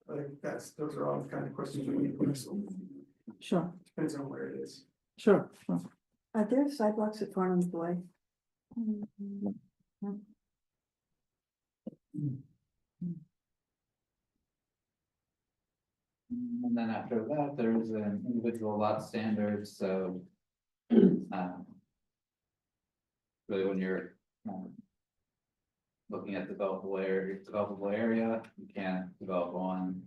like, those are all the kind of questions we need to wrestle. Sure, Depends on where it is. sure. Are there sidewalks at Farnham's Way? And then after that, there's an individual lot standard, so. Really, when you're, looking at developable area, you can't develop on.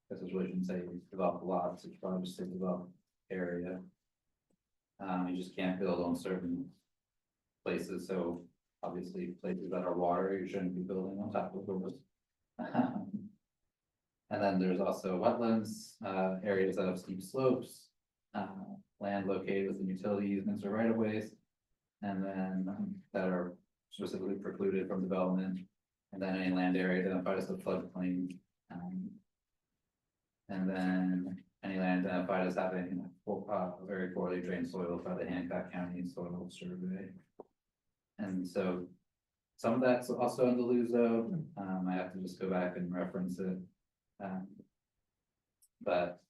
This is really shouldn't say develop lots, it's probably just say develop area. You just can't build on certain places, so obviously places that are water, you shouldn't be building on top of those. And then there's also wetlands, areas that have steep slopes, land located within utility easements or right of ways. And then that are specifically precluded from development. And then any land area identified as a floodplain. And then any land identified as having very poorly drained soil by the Hancock County Soil Survey. And so some of that's also in the LUZO. I have to just go back and reference it. But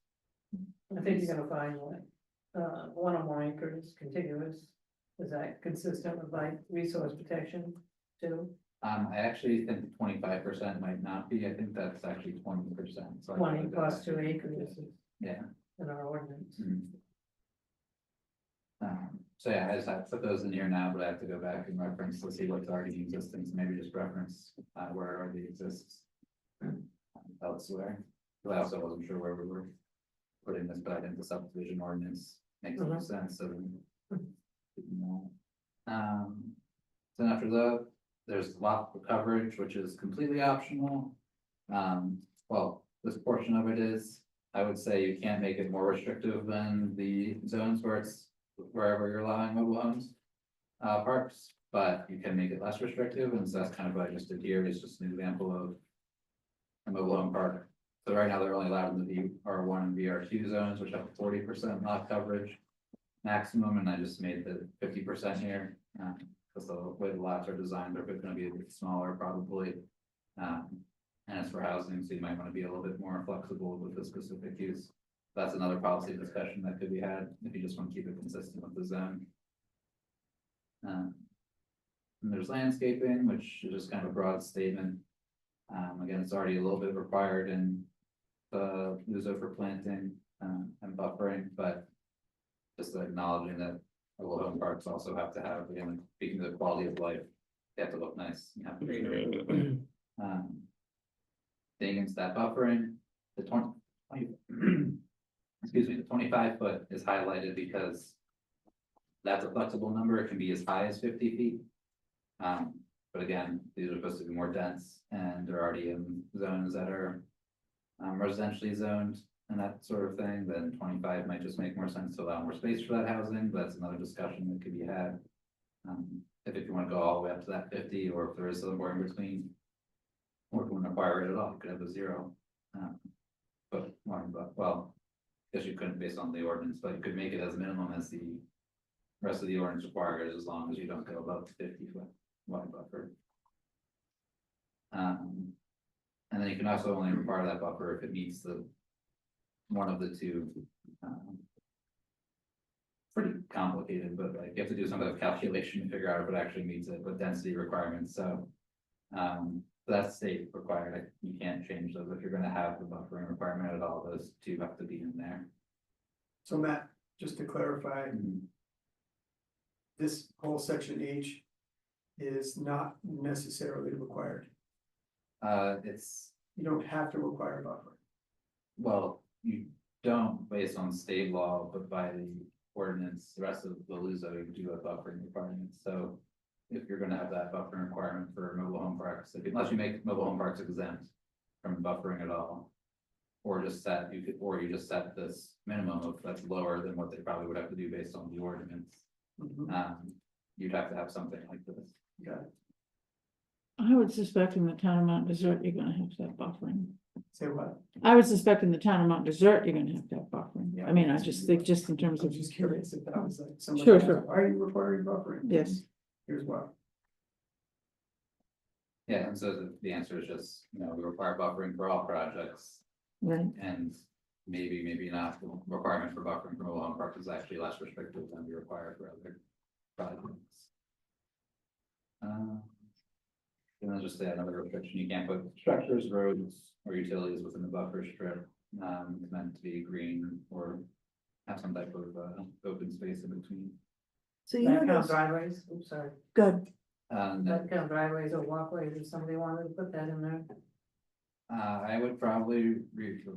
I think you're gonna find like, 1 or more acres contiguous, is that consistent with like resource protection too? I actually think 25% might not be. I think that's actually 20%. So I 20 gotta go plus back 2 and- acres Yeah. in our ordinance. So yeah, I just have to put those in here now, but I have to go back and reference to see what's already existing, so maybe just reference where it already exists. Elsewhere, but I also wasn't sure where we were putting this, but I think the subdivision ordinance makes more sense, so. Then after that, there's lot coverage, which is completely optional. Well, this portion of it is, I would say you can't make it more restrictive than the zones where it's wherever you're allowing mobile homes. Parks, but you can make it less restrictive, and so that's kind of what I just did here, is just an example of. A mobile home park, so right now they're only allowed in the VR1 and VR2 zones, which have 40% lot coverage. Maximum, and I just made the 50% here, because the way the lots are designed, they're gonna be a bit smaller probably. And it's for housing, so you might wanna be a little bit more flexible with the specific use. That's another policy discussion that could be had, if you just wanna keep it consistent with the zone. And there's landscaping, which is just kind of a broad statement. Again, it's already a little bit required in the LUZO for planting, and buffering, but. Just acknowledging that mobile home parks also have to have, again, speaking of the quality of life, they have to look nice, you have to be. Staying into that buffering, the 20 excuse me, the 25-foot is highlighted because. That's a flexible number, it can be as high as 50 feet. But again, these are supposed to be more dense and they're already in zones that are residentially zoned and that sort of thing, then 25 might just make more sense to allow more space for that housing, but that's another discussion that could be had. If you want to go all the way up to that 50, or if there is somewhere in between. Or if you want to require it at all, you could have a 0. But well, I guess you couldn't based on the ordinance, but you could make it as minimum as the rest of the ordinance requires, as long as you don't go above the 50-foot wide buffer. And then you can also only require that buffer if it meets the, one of the two. Pretty complicated, but like you have to do some of the calculation to figure out if it actually meets it, with density requirements, so. That's state required, you can't change those if you're gonna have the buffering requirement at all, those two have to be in there. So Matt, just to clarify, this whole section H is not necessarily required. It's, You don't have to require buffer. well, you don't based on state law, but by the ordinance, the rest of the LUZO, you do have buffering requirements, so. If you're gonna have that buffering requirement for mobile home parks, unless you make mobile home parks exempt from buffering at all. Or just set, you just set this minimum of that's lower than what they probably would have to do based on the ordinance. You'd have to have something like this. Got it. I would suspect in the town of Mount Desert, you're gonna have to have buffering. Say what? I would suspect in the town of Mount Desert, you're gonna have to have buffering. Yeah. I mean, I just think just in terms I'm of, just curious if that was like somebody. Sure, asked, sure. Why are you requiring buffering? yes, Here's why. Yeah, and so the answer is just, we require buffering for all projects. right. And maybe not, the requirement for buffering for mobile home parks is actually less restrictive than we require for other projects. And then just say another restriction, you can't put structures, roads, or utilities within the buffer strip, meant to be green or have some type of, open space in between. So you That know, kind of those- driveways, oops, sorry, good, No, that kind of driveways or walkways, if somebody wanted to put that in there. I would probably,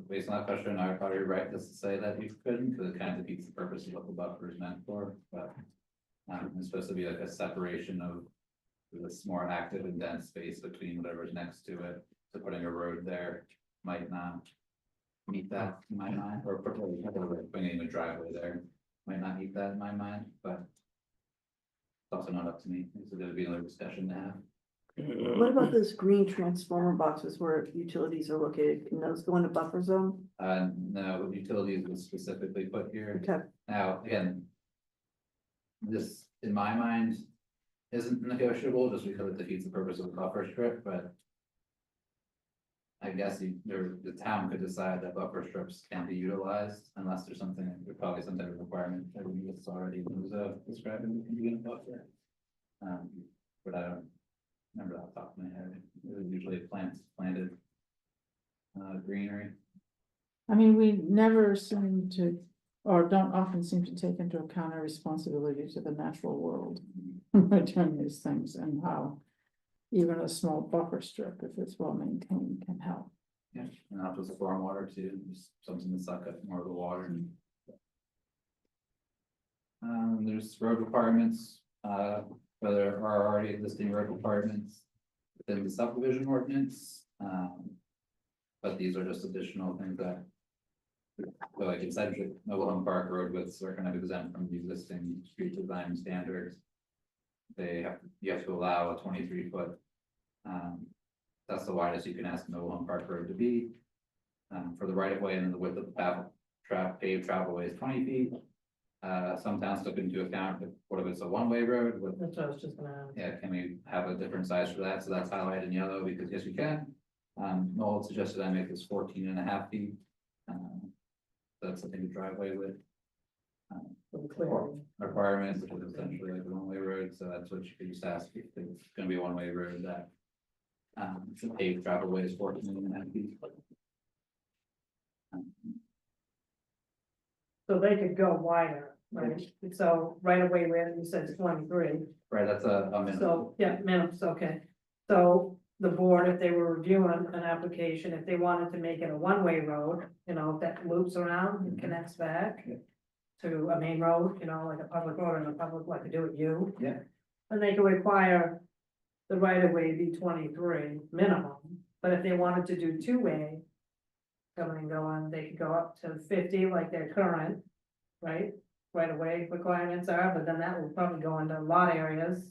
based on that question, I would probably write this to say that you couldn't, because it kind of defeats the purpose of what the buffer is meant for, but. It's supposed to be like a separation of this more active and dense space between whatever's next to it, so putting a road there might not meet that in my mind, or putting a driveway there might not meet that in my mind, but. It's also not up to me, so there'd be another discussion to have. what about those green transformer boxes where utilities are located, can those go into buffer zone? No, utilities was specifically put here. Okay, Now, again. This, in my mind, isn't negotiable just because it defeats the purpose of the buffer strip, but. I guess the town could decide that buffer strips can't be utilized unless there's probably some type of requirement that we it's already describing we can be in a buffer. But I don't remember that off the top of my head, it was usually planted. Greenery. I mean, we never seem to, or don't often seem to take into account our responsibility to the natural world. By doing these things and how even a small buffer strip, if it's well maintained, can help. Yeah, and that was the stormwater too, just something to suck up more of the water. There's road requirements, whether there are already existing road requirements within the subdivision ordinance. But these are just additional things that. So like eccentric mobile home park road widths are kind of exempt from the existing street design standards. You have to allow a 23-foot. That's the widest you can ask a mobile home park road to be. For the right of way and then the width of the paved travelway is 20 feet. Some towns took into account, what if it's a one-way road with, That's what I was just gonna ask. yeah, can we have a different size for that? So that's highlighted in yellow because yes, we can. Noel suggested I make this 14.5 feet. That's I think the driveway width. For the clarity. Requirements, which is essentially like a one-way road, so that's what you could just ask if it's gonna be a one-way road that. The paved travelway is 14.5 feet. So they could go wider, right? So right away where you said it's 23, Right, that's a minimum. so, yeah, minimum, so, okay. So the board, if they were reviewing an application, if they wanted to make it a one-way road, that loops around and connects back. Yeah. To a main road, like a public road and a public, like to do it you. Yeah. And they could require the right of way be 23 minimum, but if they wanted to do two-way. Coming and going, they could go up to 50 like their current, right? Right of way requirements are, but then that will probably go into a lot areas,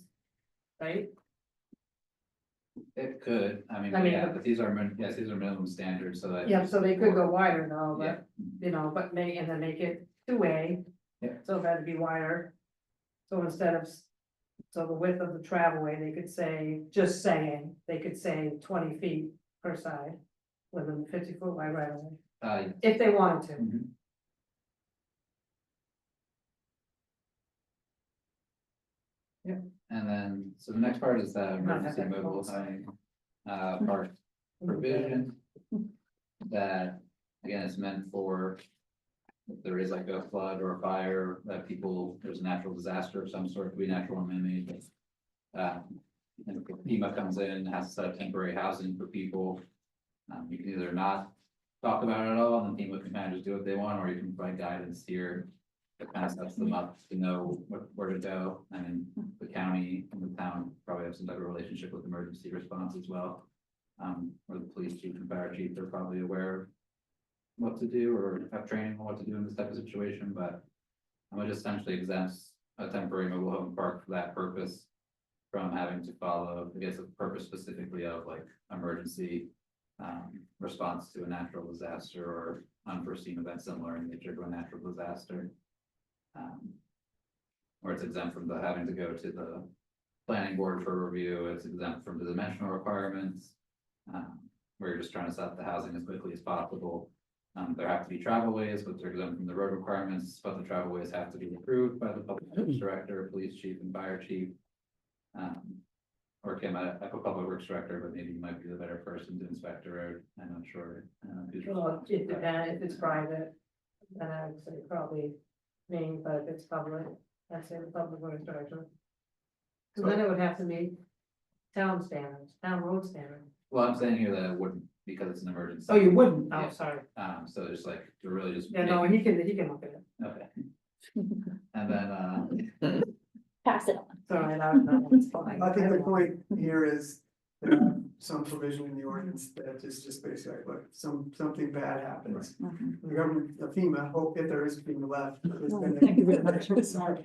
right? It could, I mean, I mean, yeah, but these are minimum standards, so that. Yeah, so they could go wider now, Yeah. but, but make it two-way. Yeah. So that'd be wider. So instead of, so the width of the travelway, they could say 20 feet per side. within 50-foot wide right of way, Uh, if they wanted to. mhm. Yep, and then, so the next part is the Not have emergency that mobile close. home, park provision. That, again, is meant for, if there is like a flood or a fire, that people, there's a natural disaster of some sort, could be natural or man-made. And if FEMA comes in, has to set up temporary housing for people. You can either not talk about it at all, and then FEMA can kind of just do what they want, or you can provide guidance here. That kind of sets them up to know where to go, and the county and the town probably have some type of relationship with emergency response as well. Or the police chief and fire chief, they're probably aware of what to do or have training on what to do in this type of situation, but it just essentially exempts a temporary mobile home park for that purpose from having to follow, I guess, a purpose specifically of like emergency response to a natural disaster or unforeseen event similar in nature to a natural disaster. Or it's exempt from the having to go to the planning board for review, it's exempt from the dimensional requirements. Where you're just trying to set up the housing as quickly as possible. There have to be travelways, but they're exempt from the road requirements, but the travelways have to be approved by the public works director, police chief and fire chief. Or Kim, a public works director, but maybe you might be the better person to inspect the road, I'm not sure. Well, it depends, if it's private, then I would say probably Maine, but if it's public, I'd say the public works director. Cause then it would have to meet town standards, town road standards. Well, I'm saying here that it wouldn't, because it's an emergency. Oh, you wouldn't? Yeah. Oh, sorry. So it's like, to really just. Yeah, no, make- he can look at it. Okay. And then, Pass it on. Sorry, that's fine. I think the point here is to have some provision in the ordinance that is just basically like, look, something bad happens. The government, the FEMA, hope if there is FEMA left. Thank you very much. Sorry.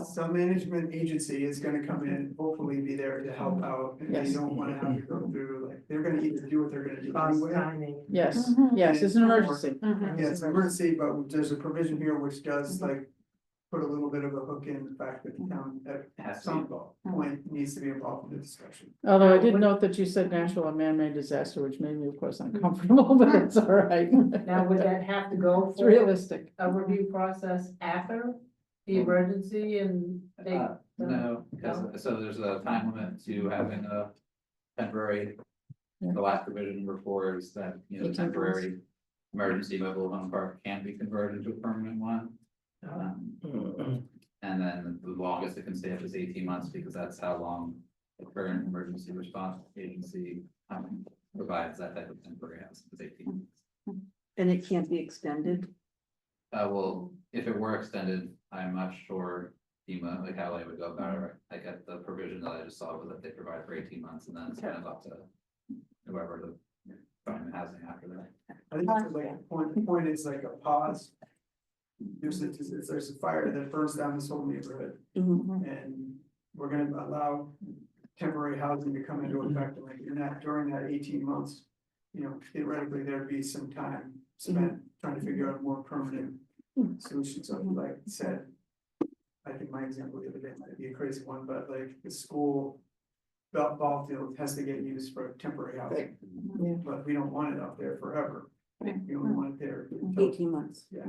Some management agency is gonna come in, hopefully be there to help out, and they Yes. don't wanna have to go through, like, they're gonna either do what they're gonna do Cost anyway. timing. Yes, Mhm. yes, it's an emergency. Mhm. Yeah, it's an emergency, but there's a provision here which does like put a little bit of a hook in the fact that the town at has to be some involved. point needs to be involved in the discussion. Although I did note that you said natural and man-made disaster, which made me, of course, uncomfortable, but it's all right. Now, would that have to go It's for realistic. a review process after the emergency and they? No, because, so there's a time limit to having a temporary. Yeah. The last provision number 4 is that, 18 months. temporary emergency mobile home park can be converted into a permanent one. And then the longest it can stay up is 18 months, because that's how long the current emergency response agency provides that type of temporary housing, is 18 months. And it can't be extended. Well, if it were extended, I'm not sure FEMA, like how they would go about it. I get the provision that I just saw was that they provide for 18 months, and then it's kind of up to whoever to find the housing after that. I think it's like, the point is like a pause. There's a fire that burns down this whole neighborhood, and we're gonna allow temporary housing to come into effect, and like, in that, during that 18 months. Theoretically, there'd be some time spent trying to figure out a more permanent solution, so like I said. I think my example the other day might be a crazy one, but like the school. Ball field has to get used for temporary housing, Yeah. but we don't want it up there forever. We only want it there. until- 18 months. Yeah.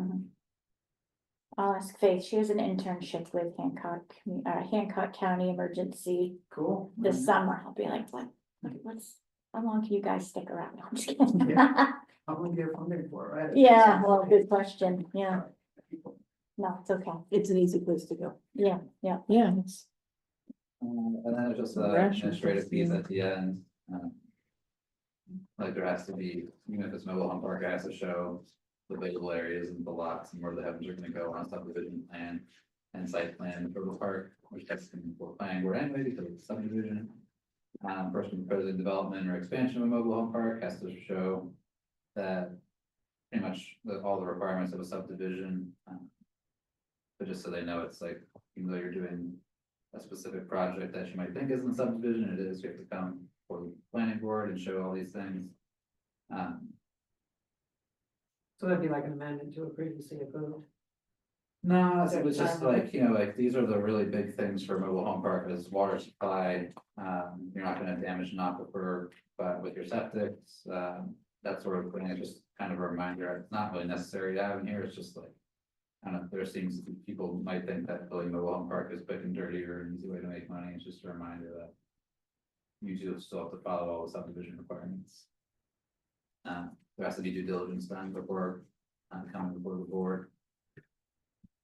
I'll ask Faith, she has an internship with Hancock County Emergency Cool. this summer. I'll be like, how long can you guys stick around? No, I'm just kidding. How long do you have funding for, right? Yeah, well, good question. Yeah, no, it's okay. It's an easy place to go. Yeah, Yeah, it's, And then there's just the Rational administrative piece question. at the end. Like there has to be, even if it's mobile home park, it has to show the available areas and the lots and where the heavens are gonna go on a subdivision plan. And site plan for the park, which has to be for planning board anyway, because it's subdivision. Person proposing development or expansion of a mobile home park has to show that. Pretty much all the requirements of a subdivision. But just so they know, it's like, even though you're doing a specific project that you might think isn't a subdivision, it is, you have to come for the planning board and show all these things. So that'd be like an amendment to a previously approved. No, Is it it was just time limit? like, like, these are the really big things for mobile home park, is water supply. You're not gonna damage an aquifer, but with your septics, that sort of thing, it's just kind of a reminder, it's not really necessary to have in here, it's just like. I don't know, there seems, people might think that building a mobile home park is quick and dirty or an easy way to make money, it's just a reminder that. You do still have to follow all the subdivision requirements. There has to be due diligence done before, coming before the board.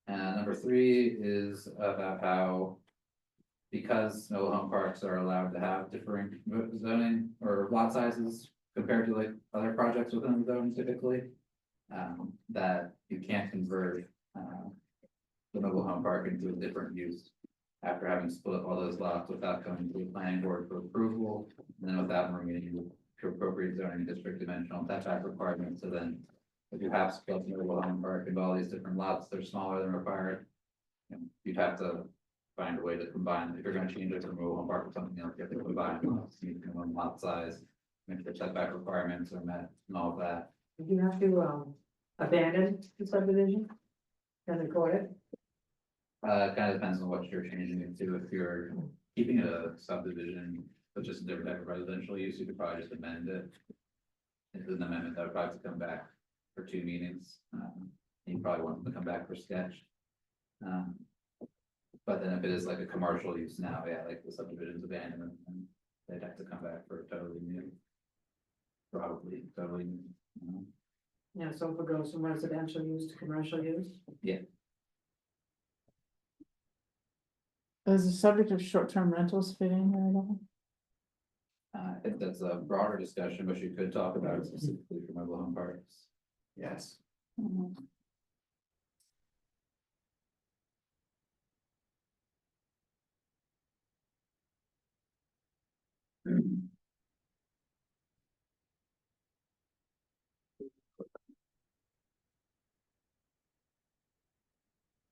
And number 3 is about how. Because mobile home parks are allowed to have differing zoning or lot sizes compared to like other projects within the zone typically. That you can't convert, the mobile home park into a different use. After having split all those lots without coming to the planning board for approval, and then without meeting to appropriate zoning district dimensional setback requirements, so then. If you have split the mobile home park into all these different lots, they're smaller than required. You'd have to find a way to combine, if you're gonna change it from mobile home park or something else, you have to combine lots, you can one lot size. Make the setback requirements are met and all of that. You have to, abandon the subdivision and record it. It kind of depends on what you're changing it to. If you're keeping it a subdivision, but just a different type of residential use, you could probably just amend it. It's an amendment that would probably have to come back for 2 meetings. You probably want them to come back for sketch. But then if it is like a commercial use now, yeah, like the subdivision's abandonment, then they'd have to come back for a totally new. Probably totally new. Yeah, so if it goes from residential use to commercial use. Does the subject of short-term rentals fit in here at all? I think that's a broader discussion, but you could talk about it specifically for mobile home parks. Yes, Mhm.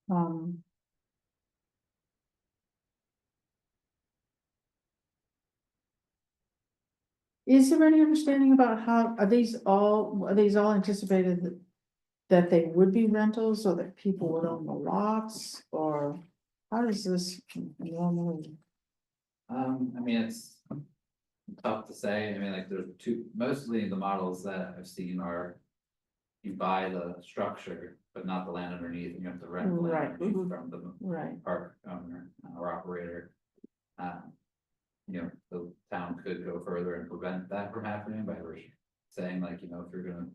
Um. Is there any understanding about how, are these all anticipated that they would be rentals or that people would own the lots, or how does this normally? I mean, it's tough to say. I mean, like, there's mostly the models that I've seen are. You buy the structure, but not the land underneath, and you have to rent the Right. land underneath from the Right, park owner or operator. The town could go further and prevent that from happening by saying like, if you're gonna.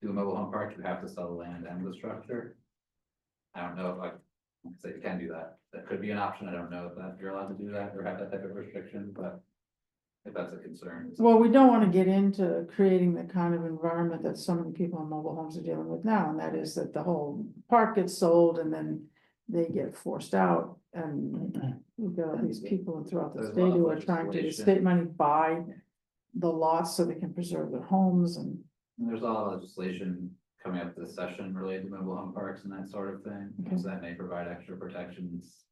Do a mobile home park, you have to sell the land and the structure. I don't know if I can say you can do that. That could be an option. I don't know if that you're allowed to do that or have that type of restriction, but. If that's a concern. well, we don't wanna get into creating the kind of environment that so many people in mobile homes are dealing with now, and that is that the whole park gets sold and then. They get forced out, and we've got all these people throughout the There's a state lot of who are trying to, legislation. state money buy. The lots so they can preserve their homes and. And there's a lot of legislation coming up this session related to mobile home parks and that sort of thing, Okay. so that may provide extra protections.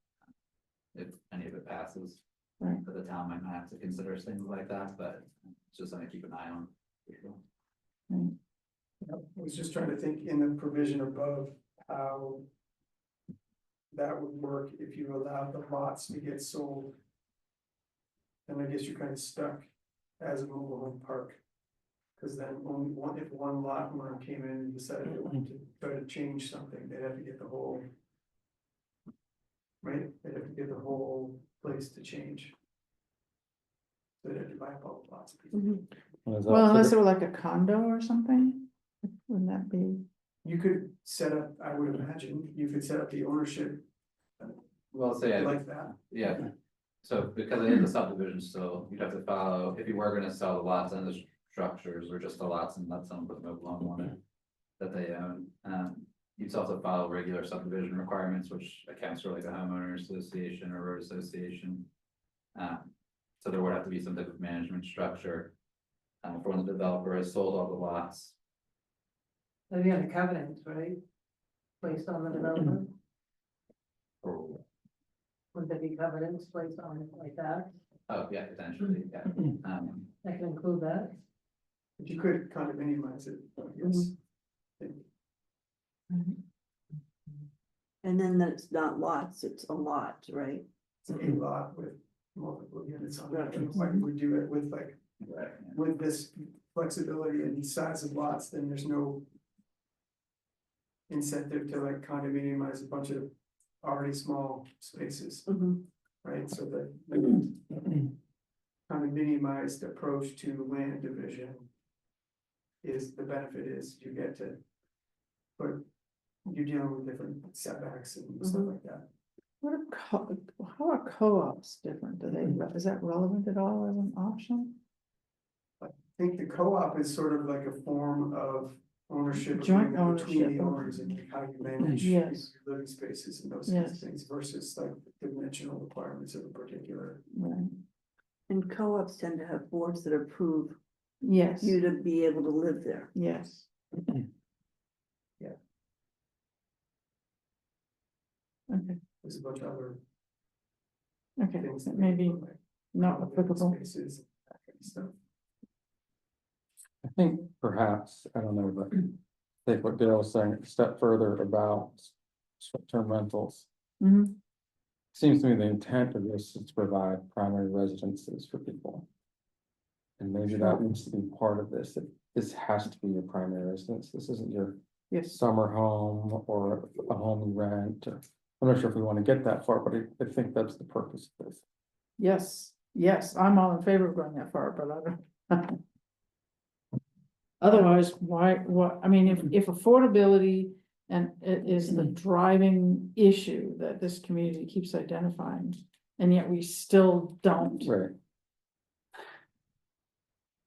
If any of it passes. Right. But the town might not have to consider things like that, but it's just something to keep an eye on. for sure. I was just trying to think in the provision above how. That would work if you allowed the lots to get sold. And I guess you're kind of stuck as a mobile home park. Cause then only if one lot owner came in and decided they wanted to try to change something, they'd have to get the whole. Right, they'd have to get the whole place to change. They'd have to buy up all the lots. Well, unless it were like a condo or something, wouldn't that be? You could set up, I would imagine, you could set up the ownership Well, say, like that. yeah, so because it is a subdivision still, you'd have to follow, if you were gonna sell the lots and the structures, or just the lots and let someone put mobile home on it. That they own, you'd still have to follow regular subdivision requirements, which accounts for like a homeowner association or road association. So there would have to be some type of management structure. For when the developer has sold all the lots. Maybe on the covenants, right? Placed on the development, Or, would there be covenants placed on it like that? oh, yeah, potentially, yeah. I can include that. But you could condominiumize it, I guess. And then that's not lots, it's a lot, right? It's a lot with multiple units on it, Right. and like we do it with like, Right. with this flexibility and size of lots, then there's no incentive to like condominiumize a bunch of already small spaces, Mhm. right? So the condominiumized approach to land division is, the benefit is you get to put, you're dealing with different setbacks and stuff like that. What are how are co-ops different? Do they, is that relevant at all as an option? I think the co-op is sort of like a form of ownership. Joint agreement between ownership. the owners and like how you manage Yes. your living spaces and those kinds of Yes. things versus like the dimensional requirements of a particular. Right. And co-ops tend to have boards that approve Yes, you to be able to live there. yes. Yeah. Okay, There's a bunch of other okay, things. that that may be go, like, not living applicable. Spaces, that kind of stuff. I think perhaps, I don't know, but take what Dale was saying, a step further about short-term rentals. Mhm. Seems to me the intent of this is to provide primary residences for people. And maybe that needs to be part of this, that this has to be your primary residence, this isn't your Yes, summer home or a home you rent. I'm not sure if we want to get that far, but I think that's the purpose of this. yes, yes, I'm all in favor of going that far, but I don't. Otherwise, why, what, I mean, if affordability and it is the driving issue that this community keeps identifying, and yet we still don't Right.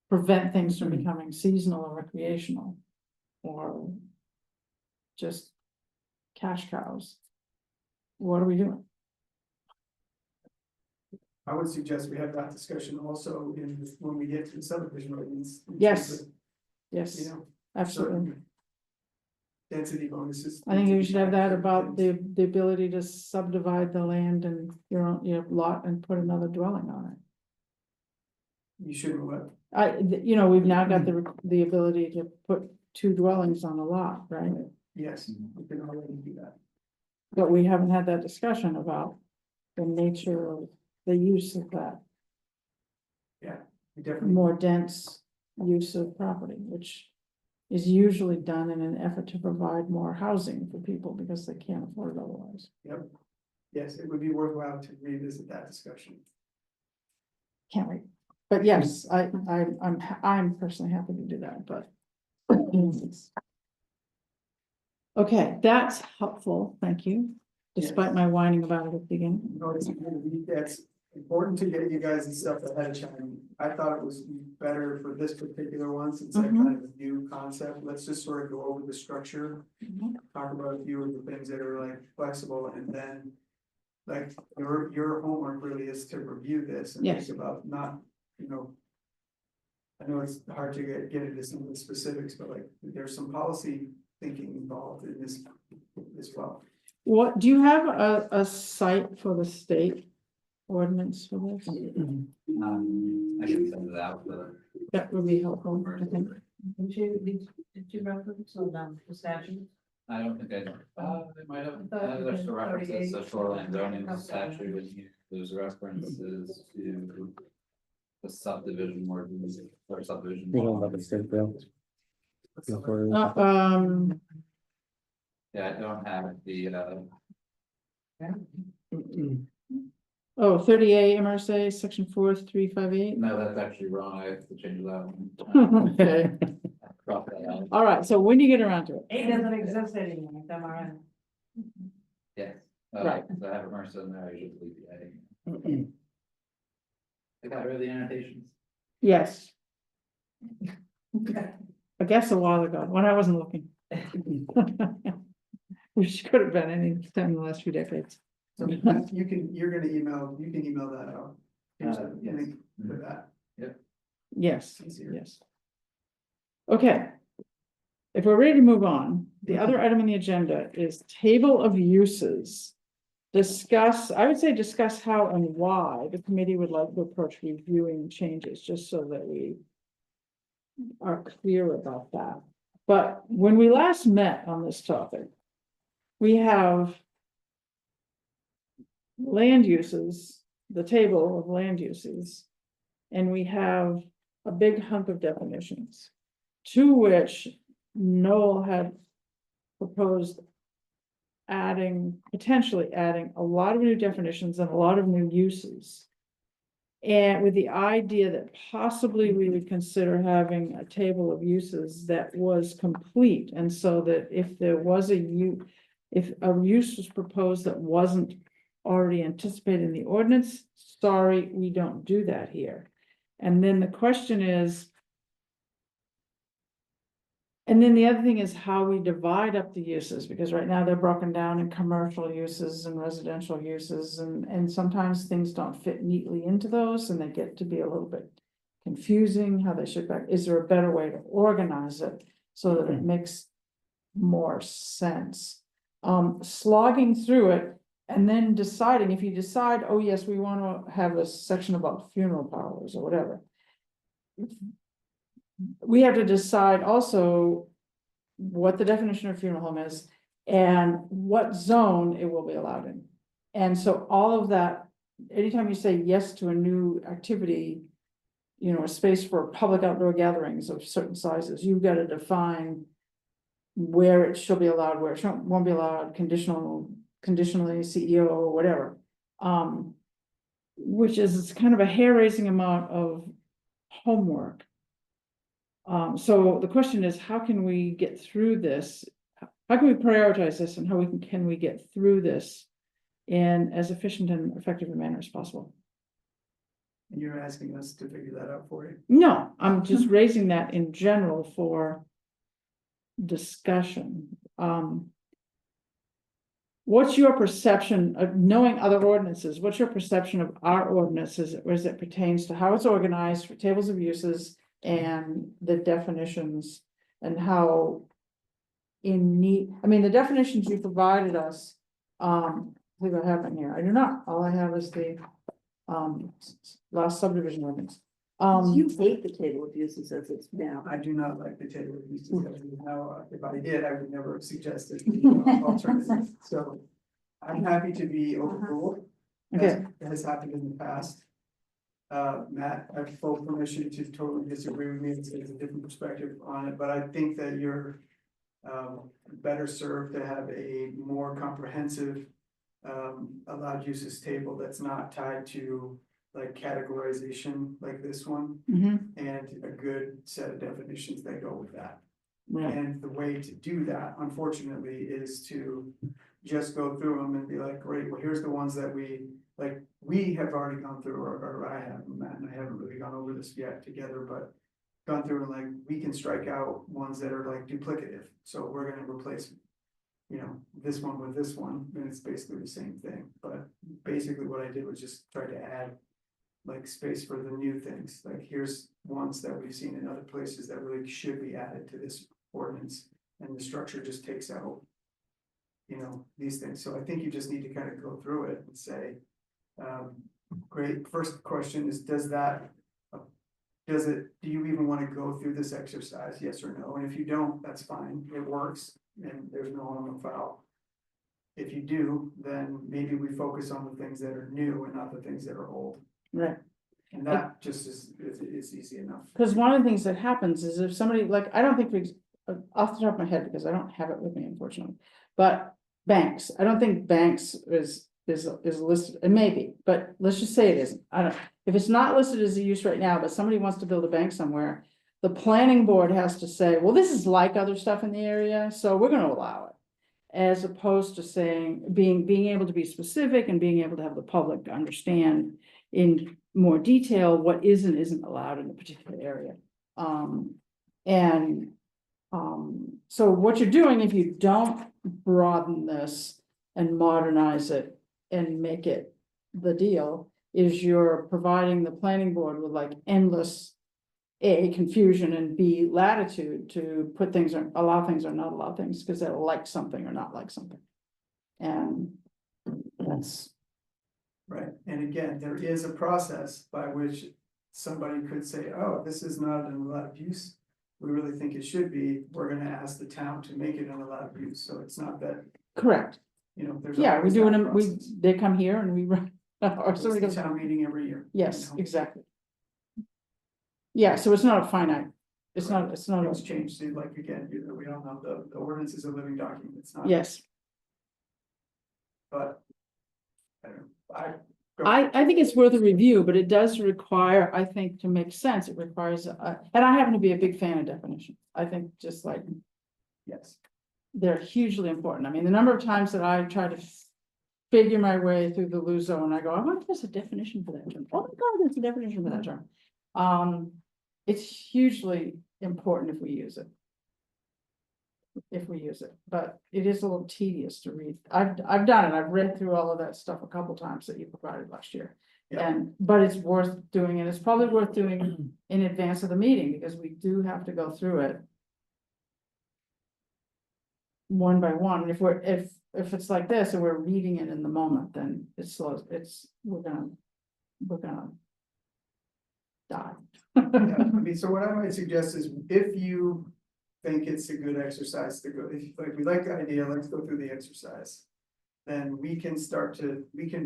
prevent things from becoming seasonal or recreational, or just cash cows. What are we doing? I would suggest we have that discussion also in, when we get to the subdivision ordinance. in terms Yes. of, Yes, You know, absolutely. certain density bonuses. I think we should have that certain about things. the ability to subdivide the land and your lot and put another dwelling on it. You shouldn't let, We've now got the ability to put 2 dwellings on a lot, right? yes, we can already do that. But we haven't had that discussion about the nature of the use of that We definitely, more dense use of property, which is usually done in an effort to provide more housing for people because they can't afford it otherwise. yes, it would be worthwhile to revisit that discussion. Can't wait. But yes, I'm personally happy to do that, but. Okay, that's helpful, thank you, despite Yes. my whining about it at the beginning. That's important to get you guys and stuff ahead of time. I thought it was better for this particular one, since I kind of a new concept. Let's just sort of go over the structure. Talk about a few of the things that are like flexible, and then. Like, your homework really is to review this and Yes. think about not, I know it's hard to get into some of the specifics, but like, there's some policy thinking involved in this as well. What, do you have a site for the state ordinance for this? I can send it out to That would be helpful, I think. Did you reference on the statute? I don't think I, they might have, I thought it there's was a reference to 38. shoreline zoning Okay. statute, and there's references to. The subdivision ordinance or subdivision. We don't law. have a state bill. Yeah, I don't have the, 38 MRSA, section 4358. no, that's actually wrong, I have to change that one. Okay, Cross that out. all right, so when do you get around to it? It doesn't exist anymore, am I right? Yes. Right. So I have immersed in there, I should delete the adding. I got rid of the annotations. Yes. I guess a while ago, when I wasn't looking. Which could have been any time in the last few decades. So you're gonna email, you can email that out. Here's a Yes. link for that. Yes, It's easier. yes. Okay. If we're ready to move on, the other item on the agenda is table of uses. I would say discuss how and why the committee would like to approach reviewing changes, just so that we are clear about that. But when we last met on this topic, we have land uses, the table of land uses. And we have a big hunk of definitions, to which Noel had proposed potentially adding a lot of new definitions and a lot of new uses. And with the idea that possibly we would consider having a table of uses that was complete, and so that if there was if a use was proposed that wasn't already anticipated in the ordinance, sorry, we don't do that here. And then the question is, and then the other thing is how we divide up the uses, because right now they're broken down in commercial uses and residential uses, and sometimes things don't fit neatly into those, and they get to be a little bit confusing how they should, is there a better way to organize it so that it makes more sense? Slogging through it and then deciding, if you decide, oh yes, we want to have a section about funeral parlors or whatever, we have to decide also what the definition of funeral home is and what zone it will be allowed in. And so all of that, anytime you say yes to a new activity, you know, a space for public outdoor gatherings of certain sizes, you've got to define where it shall be allowed, where it won't be allowed, conditionally, CEO or whatever. Which is kind of a hair-raising amount of homework. So the question is, how can we get through this? How can we prioritize this, and how can we get through this in as efficient and effective a manner as possible? And you're asking us to figure that out for you? No, I'm just raising that in general for discussion. What's your perception of knowing other ordinances? What's your perception of our ordinances as it pertains to how it's organized for tables of uses and the definitions, and how the definitions you provided us, what happened here? I do not, all I have is the last subdivision ordinance. You hate the table of uses as it's now. I do not like the table of uses as it is now. If I did, I would never have suggested alternatives. So I'm happy to be overruled, as Okay. has happened in the past. Matt, I have full permission to totally disagree with me. It's a different perspective on it, but I think that you're better served to have a more comprehensive allowed uses table that's not tied to like categorization like this one, Mhm. and a good set of definitions that go with that. Right, And the way to do that, unfortunately, is to just go through them and be like, great, well, here's the ones that we have already gone through, or I have, Matt and I haven't really gone over this yet together, but gone through and like, we can strike out ones that are like duplicative, so we're gonna replace, you know, this one with this one, and it's basically the same thing, but basically what I did was just try to add like space for the new things, like here's ones that we've seen in other places that really should be added to this ordinance, and the structure just takes out, you know, these things. So I think you just need to kind of go through it and say, great, first question is, do you even want to go through this exercise, yes or no? And if you don't, that's fine, it works, and there's no harm, no foul. If you do, then maybe we focus on the things that are new and not the things that are old. right. And that just is easy enough. Because one of the things that happens is if somebody, like, I don't think off the top of my head, because I don't have it with me unfortunately, but banks, I don't think banks is listed, it may be, but let's just say it isn't. I don't, if it's not listed as a use right now, but somebody wants to build a bank somewhere, the planning board has to say, well, this is like other stuff in the area, so we're gonna allow it. As opposed to saying, being able to be specific and being able to have the public understand in more detail what is and isn't allowed in a particular area. So what you're doing, if you don't broaden this and modernize it and make it the deal, is you're providing the planning board with like endless A, confusion, and B, latitude to put things or allow things or not allow things, because they'll like something or not like something. And that's. Right, and again, there is a process by which somebody could say, oh, this is not an allowed use. We really think it should be, we're gonna ask the town to make it an allowed use, so it's not that. Correct. you know, there's. Yeah, we always do that it, process. they come here and we run, or It's somebody the goes, town meeting every year. yes, you know. exactly. Yeah, so it's not finite, it's not, it's not, Things change, so like again, we don't know, the ordinance is a living document, it's not. yes. But. I don't know, I think it's worth a review, but it does require, I think, to make sense, it requires, and I happen to be a big fan of definitions. I think just like Yes, they're hugely important. I mean, the number of times that I try to figure my way through the LUZO and I go, I wonder if there's a definition for that term. Oh my God, there's a definition for that term. It's hugely important if we use it. But it is a little tedious to read. I've done it. I've read through all of that stuff a couple times that you provided last year. Yeah. But it's worth doing, and it's probably worth doing in advance of the meeting, because we do have to go through it. One by one, and if it's like this and we're reading it in the moment, then it's slow, we're gonna die. yeah, I mean, so what I might suggest is if you think it's a good exercise to go, if like, we like the idea, let's go through the exercise. Then we can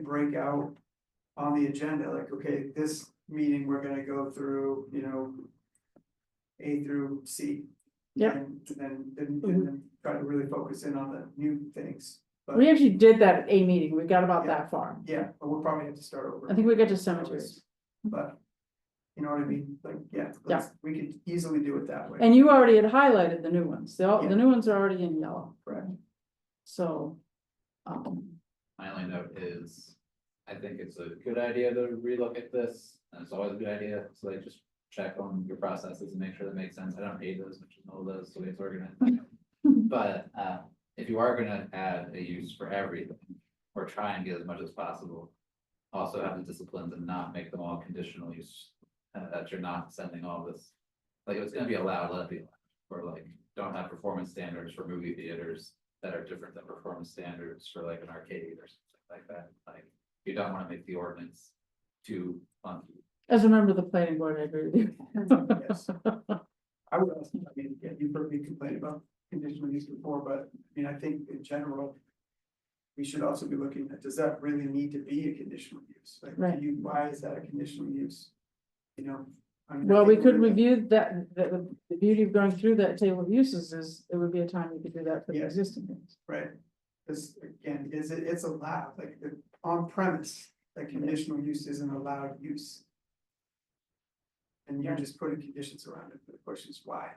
break out on the agenda, like, okay, this meeting, we're gonna go through, you know. A through C. Yep. And then try to really focus in on the new things, but We actually did that at a meeting, we got about Yeah. that far. yeah, but we'll probably have to start over. I think we got to cemeteries, But, you know what I mean, like, yeah, we could easily do it that way. and you already had highlighted the new ones, Yeah. the new ones are already in yellow, Correct. so. My only note is, I think it's a good idea to relook at this, and it's always a good idea, so like just check on your processes and make sure that makes sense. I don't hate those, which is all those, the way it's organized. But if you are gonna add a use for everything, or try and get as much as possible. Also have the disciplines and not make them all conditional use, that you're not sending all this. Like, if it's gonna be allowed, let it be allowed, or like, don't have performance standards for movie theaters that are different than performance standards for like an arcade or something like that. Like, you don't wanna make the ordinance too funky. As a member of the planning board, I agree with you. Yes. I would also, I mean, yeah, you've heard me complain about conditional use before, but I mean, I think in general. We should also be looking at, does that really need to be a conditional use? Like, Right. why is that a conditional use? You know? I mean, I Well, we think could we're gonna- review that, the beauty of going through that table of uses is, it would be a time we could do that for the Yeah. existing things. Right, because again, it's allowed, like, on premise, that conditional use isn't allowed use. And you're just putting conditions around it, but the question is why,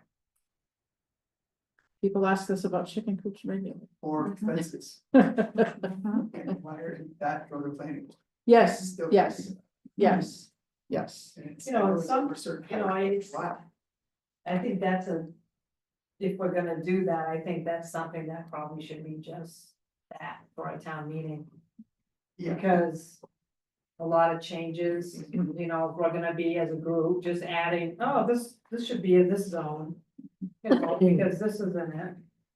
People ask us about chicken coops regularly. or Mm-hmm. fences, Yes, and why are that go to planning? board? yes, Still- yes, yes. And it's You know, always some- over certain you know, height. Why? I think that's if we're gonna do that, I think that's something that probably should be just that for a town meeting. Yeah, Because a lot of changes, you know, if we're gonna be as a group, just adding, oh, this should be in this zone. You know, because this is in it,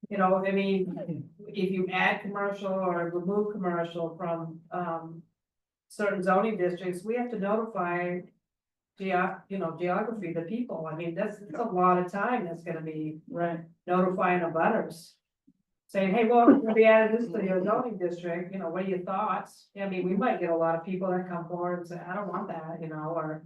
you know, I mean, if you add commercial or remove commercial from, certain zoning districts, we have to notify geography, the people. I mean, that's a lot of time that's gonna be Right, notifying the butters. Saying, hey, well, we're gonna be adding this to your zoning district, you know, what are your thoughts? I mean, we might get a lot of people that come forward and say, I don't want that, you know, or.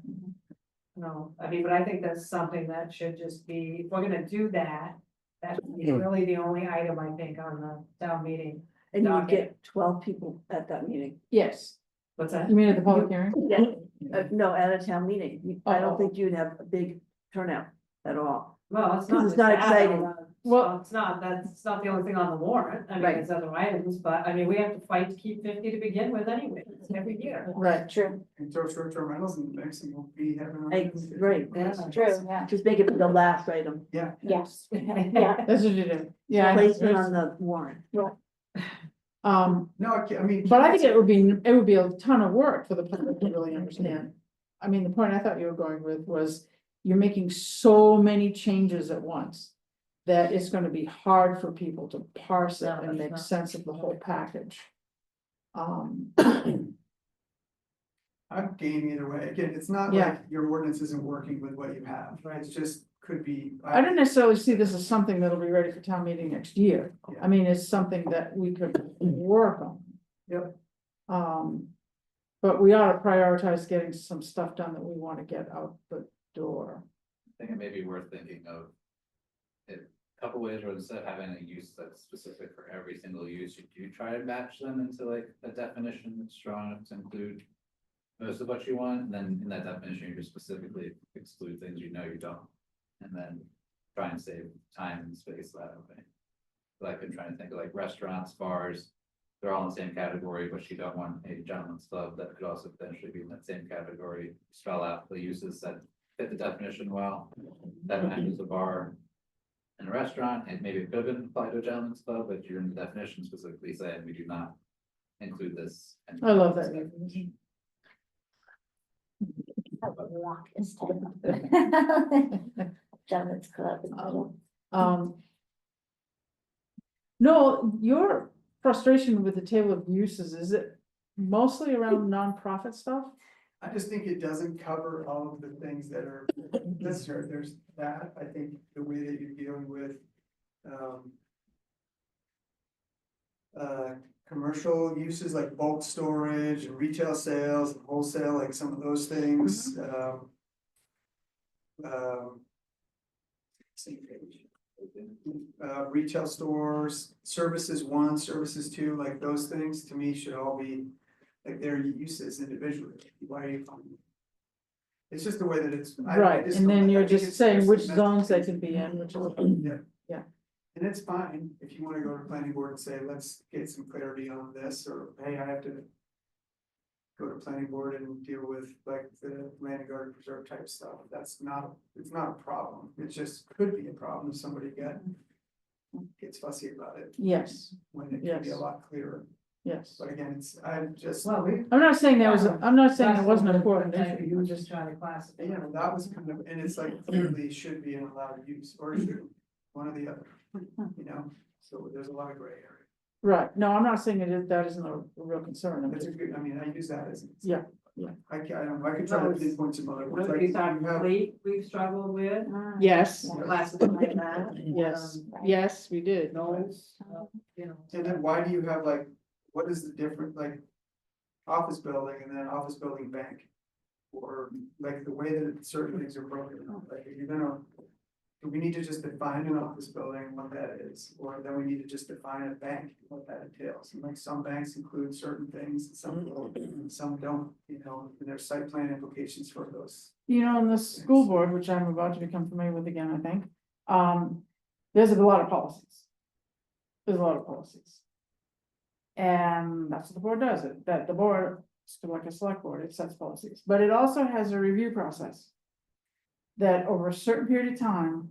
No, I mean, but I think that's something that should just be, if we're gonna do that, that's really the only item I think on the town meeting. And you Okay. get 12 people at that meeting. yes, What's that? you mean at the public hearing? Yeah, no, at a town meeting. I Oh. don't think you'd have a big turnout at all. Well, it's 'Cause not. it's not just that, exciting. Well- it's not, that's not the only thing on the warrant, I mean, Right. there's other items, but I mean, we have to fight to keep 50 to begin with anyway, every year. Right, True, and throw short-term rentals in the mix and we'll be having. Right. Yeah. true, yeah, Just make it the last item, Yeah. yes, yeah. that's what you do, yeah. I know. place it on the warrant. No, I mean. But I think it would be a ton of work for the public to really understand. I mean, the point I thought you were going with was, you're making so many changes at once. That it's gonna be hard for people to parse it No, and that's make not- sense of the whole package. I'm game either way. Again, it's not Yeah. like your ordinance isn't working with what you have. It's just could be. I don't necessarily see this as something that'll be ready for town meeting next year. Yeah. I mean, it's something that we could work on. Yep. But we ought to prioritize getting some stuff done that we wanna get out the door. I think it may be worth thinking of. It, a couple ways where instead of having a use that's specific for every single use, you do try to match them into like a definition that's strong enough to include. Most of what you want, and then in that definition, you just specifically exclude things you know you don't. And then try and save time and space that way. Like I'm trying to think of like restaurants, bars, they're all in the same category, but you don't want a gentleman's club that could also potentially be in that same category. Spell out the uses that fit the definition well, that matches a bar. And a restaurant, and maybe it could have been applied to a gentleman's club, but you're in the definition specifically saying we do not include this. I love that definition. Have a walk instead of. Gentlemen's club. in the middle. No, your frustration with the table of uses, is it mostly around nonprofit stuff? I just think it doesn't cover all of the things that are necessary. There's that, I think the way that you're dealing with. Commercial uses like bulk storage and retail sales and wholesale, like some of those things, same page. Retail stores, services 1, services 2, like those things to me should all be. Like their uses individually, why are you? It's just the way that it's. Right, and then you're just saying which zones they can be in, which is. Yeah. Yeah. And it's fine, if you wanna go to planning board and say, let's get some clarity on this, or hey, I have to. Go to planning board and deal with like the land and garden preserve type stuff, it's not a problem, it just could be a problem if somebody gets fussy about it. Yes, When it could be a Yes. lot clearer, yes. but again, I'm just. Well, we. I'm not saying I'm not saying it wasn't an important Type of issue, use, just, trying to classify. Yeah, that was kind of, and it's like clearly should be an allowed use, or should, one or the other, you know, so there's a lot of gray area. right, no, I'm not saying that isn't a real concern. I'm That's a just- good, I mean, I use that as. Yeah, yeah. I could try to pinpoint some other ones. like These are you have- fleet we've struggled with. Yes, Classifying that. yes, Um, yes, we did. Noise, you know. And then why do you have like, what is the difference, like, office building and then office building bank? Or like the way that certain things are broken, like, you're gonna, do we need to just define an office building and what that is? Or then we need to just define a bank, and what that entails, and like some banks include certain things, and some don't, and some don't, you know, and there's site plan implications for those. You know, in the school board, which I'm about to become familiar with again, I think, there's a lot of policies. There's a lot of policies. And that's what the board does, that the board, it's like a select board, it sets policies, but it also has a review process. That over a certain period of time.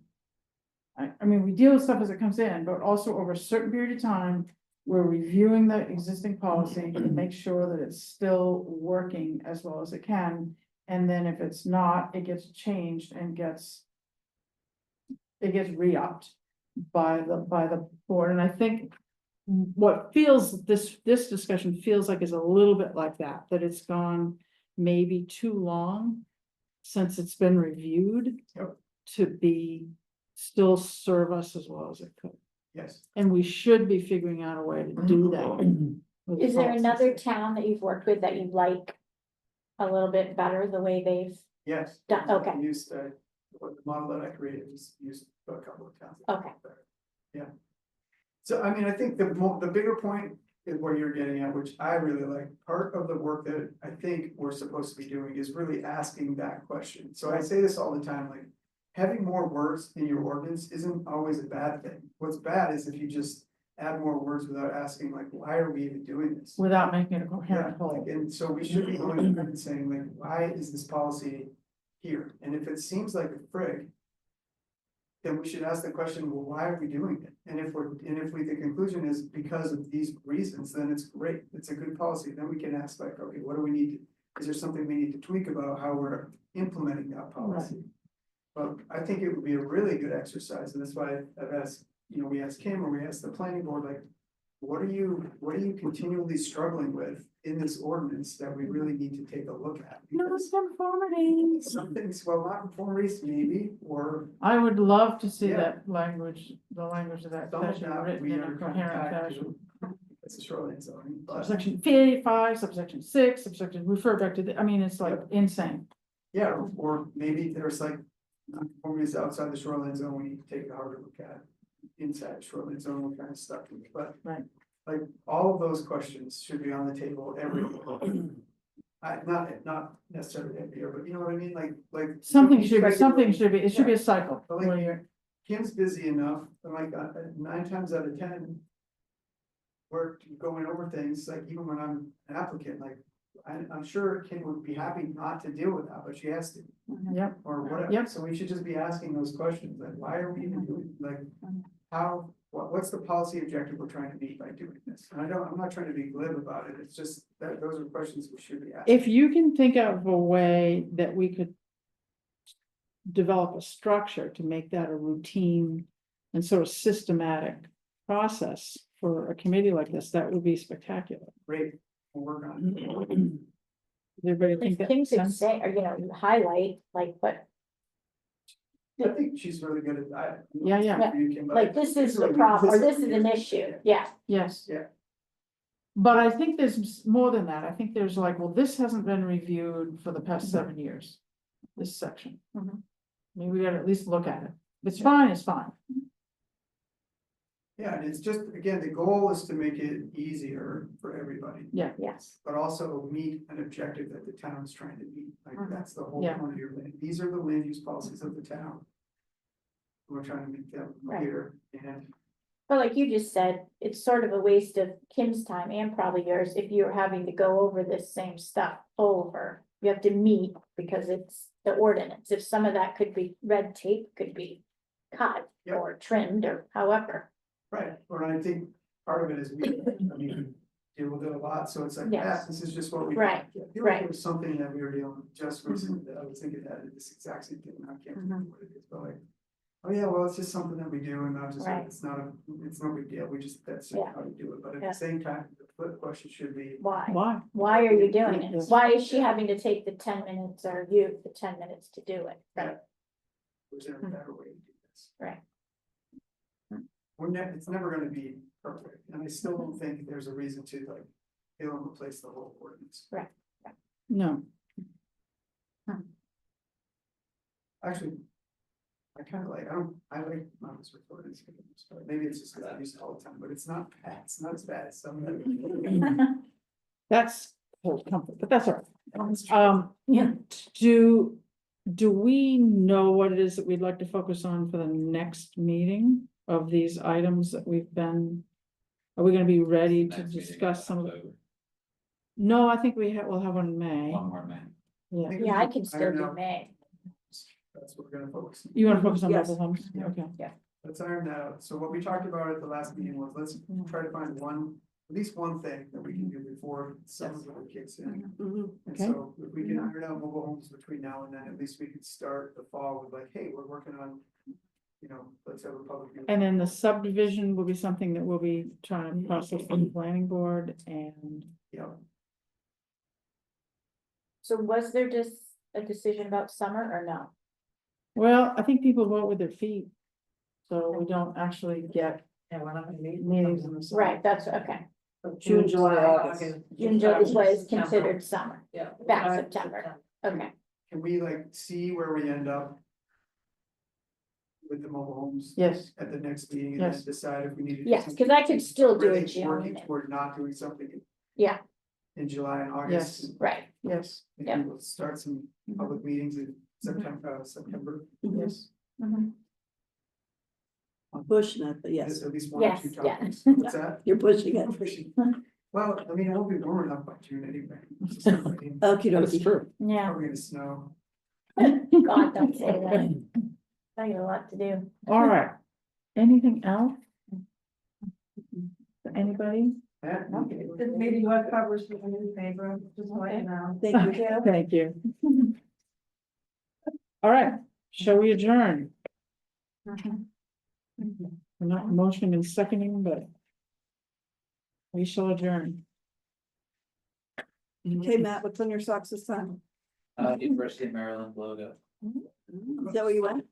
I mean, we deal with stuff as it comes in, but also over a certain period of time. We're reviewing the existing policy to make sure that it's still working as well as it can. And then if it's not, it gets changed and gets. It gets re-upped by the board, and I think. What feels, this discussion feels like is a little bit like that it's gone maybe too long. Since it's been reviewed. Yep. To be, still serve us as well as it could, Yes. and we should be figuring out a way to do that. with Is there policies. another town that you've worked with that you like a little bit better, the way they've, Yes. Done, okay. I used, what the model that I created was used by a couple of towns. Okay. Yeah. So, I mean, I think the bigger point is what you're getting at, which I really like, part of the work that I think we're supposed to be doing is really asking that question. So I say this all the time, like, having more words in your ordinance isn't always a bad thing. What's bad is if you just add more words without asking, like, why are we even doing this? Without making it a Yeah, coherent whole. like, and so we should be going in and saying, like, why is this policy here? And if it seems like a frig, then we should ask the question, well, why are we doing it? And if the conclusion is because of these reasons, then it's great, it's a good policy, then we can ask like, okay, what do we need? Is there something we need to tweak about how we're implementing that policy? But I think it would be a really good exercise, and that's why I've asked, we asked Kim, or we asked the planning board, like, what are you continually struggling with? in this ordinance that we really need to take a look at. because Non-conformity. Some things, well, not conformities maybe, or I would love to see Yeah. that language, the language of that some of section that written we in are a kind of coherent tied fashion. to. It's a shoreline zoning, but Subsection 55, subsection 6, subsection, refer back to the, I mean, it's like insane. yeah, or maybe there's like non-conformities outside the shoreline zone, we need to take a harder look at. Inside the shoreline zone, we're kind of stuck in, but. Right. Like, all of those questions should be on the table every year. Not necessarily every year, but you know what I mean, like. Something each should be, regular- something should be, it should be a cycle. But like- where you're- Kim's busy enough, and like 9 times out of 10. We're going over things, like even when I'm an applicant, like, I'm sure Kim would be happy not to deal with that, but she has to. Yep, Or whatever, Yep. so we should just be asking those questions, like, why are we even doing, like, how, what's the policy objective we're trying to meet by doing this? And I'm not trying to be glib about it, it's just that those are questions we should be asking. if you can think of a way that we could. Develop a structure to make that a routine and sort of systematic process for a committee like this, that would be spectacular. Great, we'll work on it. Does everybody think that Things makes could sense? say, or, you know, you highlight, like, what, I think she's really good at that. Yeah, yeah. like, this is the problem, or this is an issue, yeah. Yes. Yeah. But I think there's more than that. I think there's like, well, this hasn't been reviewed for the past 7 years. This section. Mhm. Maybe we gotta at least look at it. If it's fine, it's fine. Yeah, and it's just, again, the goal is to make it easier for everybody, Yes, but also meet an objective that the town's trying to meet, like, Mhm. that's the whole Yeah. point of your land, these are the land use policies of the town. We're trying to make them Right. clear, and but like you just said, it's sort of a waste of Kim's time and probably yours if you're having to go over this same stuff over. You have to meet because it's the ordinance, if some of that could be, red tape could be cut Yep. or trimmed or however. right, or I think part of it is we, I mean, deal with it a lot, so it's like, yeah, Yes. this is just what we. Right, I feel like right. there was something that we were dealing with just Mhm. recently that I was thinking that this exact same thing, and I can't Mm-hmm. remember what it is, but like. Oh, yeah, well, it's just something that we do, and not just, Right. it's no big deal, we just, that's just Yeah. how we do it, but at Yeah. the same time, the flip question should be. Why? Why? Why are you doing it? Yes. Why is she having to take the 10 minutes or you the 10 minutes to do it? Right, Was there a better way to do this? Right. It's never gonna be perfect, and I still don't think there's a reason to like, kill and replace the whole ordinance. No. Actually. I kinda like, I like Mama's ordinance, but maybe it's just because I use it all the time, but it's not bad, it's not as bad as some of them. That's whole comfort, but that's all right. Yeah. Do we know what it is that we'd like to focus on for the next meeting of these items that we've been? Are we gonna be ready to Next meeting in discuss some of the? October. No, I think we'll have one in May. One more man. Yeah. Yeah, I can still Iron do out. May. That's what we're gonna focus on. You wanna focus on Yes. mobile homes? Yeah. Okay. Let's iron that out. So what we talked about at the last meeting was, let's try to find at least one thing that we can do before summer really kicks in. Mhm. And Okay. so if we can iron out mobile homes between now and then, at least we could start the fall with like, hey, we're working on, let's have a public. meeting. And then the subdivision will be something that we'll be trying to process from the planning board and. Yeah, So was there just a decision about summer or no? Well, I think people vote with their feet. So we don't actually get Yeah, we're not gonna meet. meetings in the summer. Right, that's, okay. June, July, August. June, July is what is considered summer. Yeah. Back July, September. Okay, can we like see where we end up? With the mobile homes Yes, at the next meeting and then Yes. decide if we need to. do yes, something. because I could still do Really it June. Working toward not doing something. Yeah. In July and Yes. August. Right, yes, Maybe we'll start some Mm-hmm. public meetings in September. yes. Mhm. I'm pushing it, but yes, At least one or two Yes, yeah. topics. What's that? you're pushing it. Pushing. Well, I mean, it won't be warm enough by June anyway. It's just not gonna be- Okie That's dokie. true. yeah, Probably gonna snow. God, don't say that. I got a lot to do. All right. Anything else? Anybody? That- This meeting was published in the newspaper, just to let you know. Thank you. Thank you. All right, shall we adjourn? We're not motioning and seconding, but we shall adjourn. Okay, Matt, what's on your socks this time? University of Maryland logo. Is that where you went?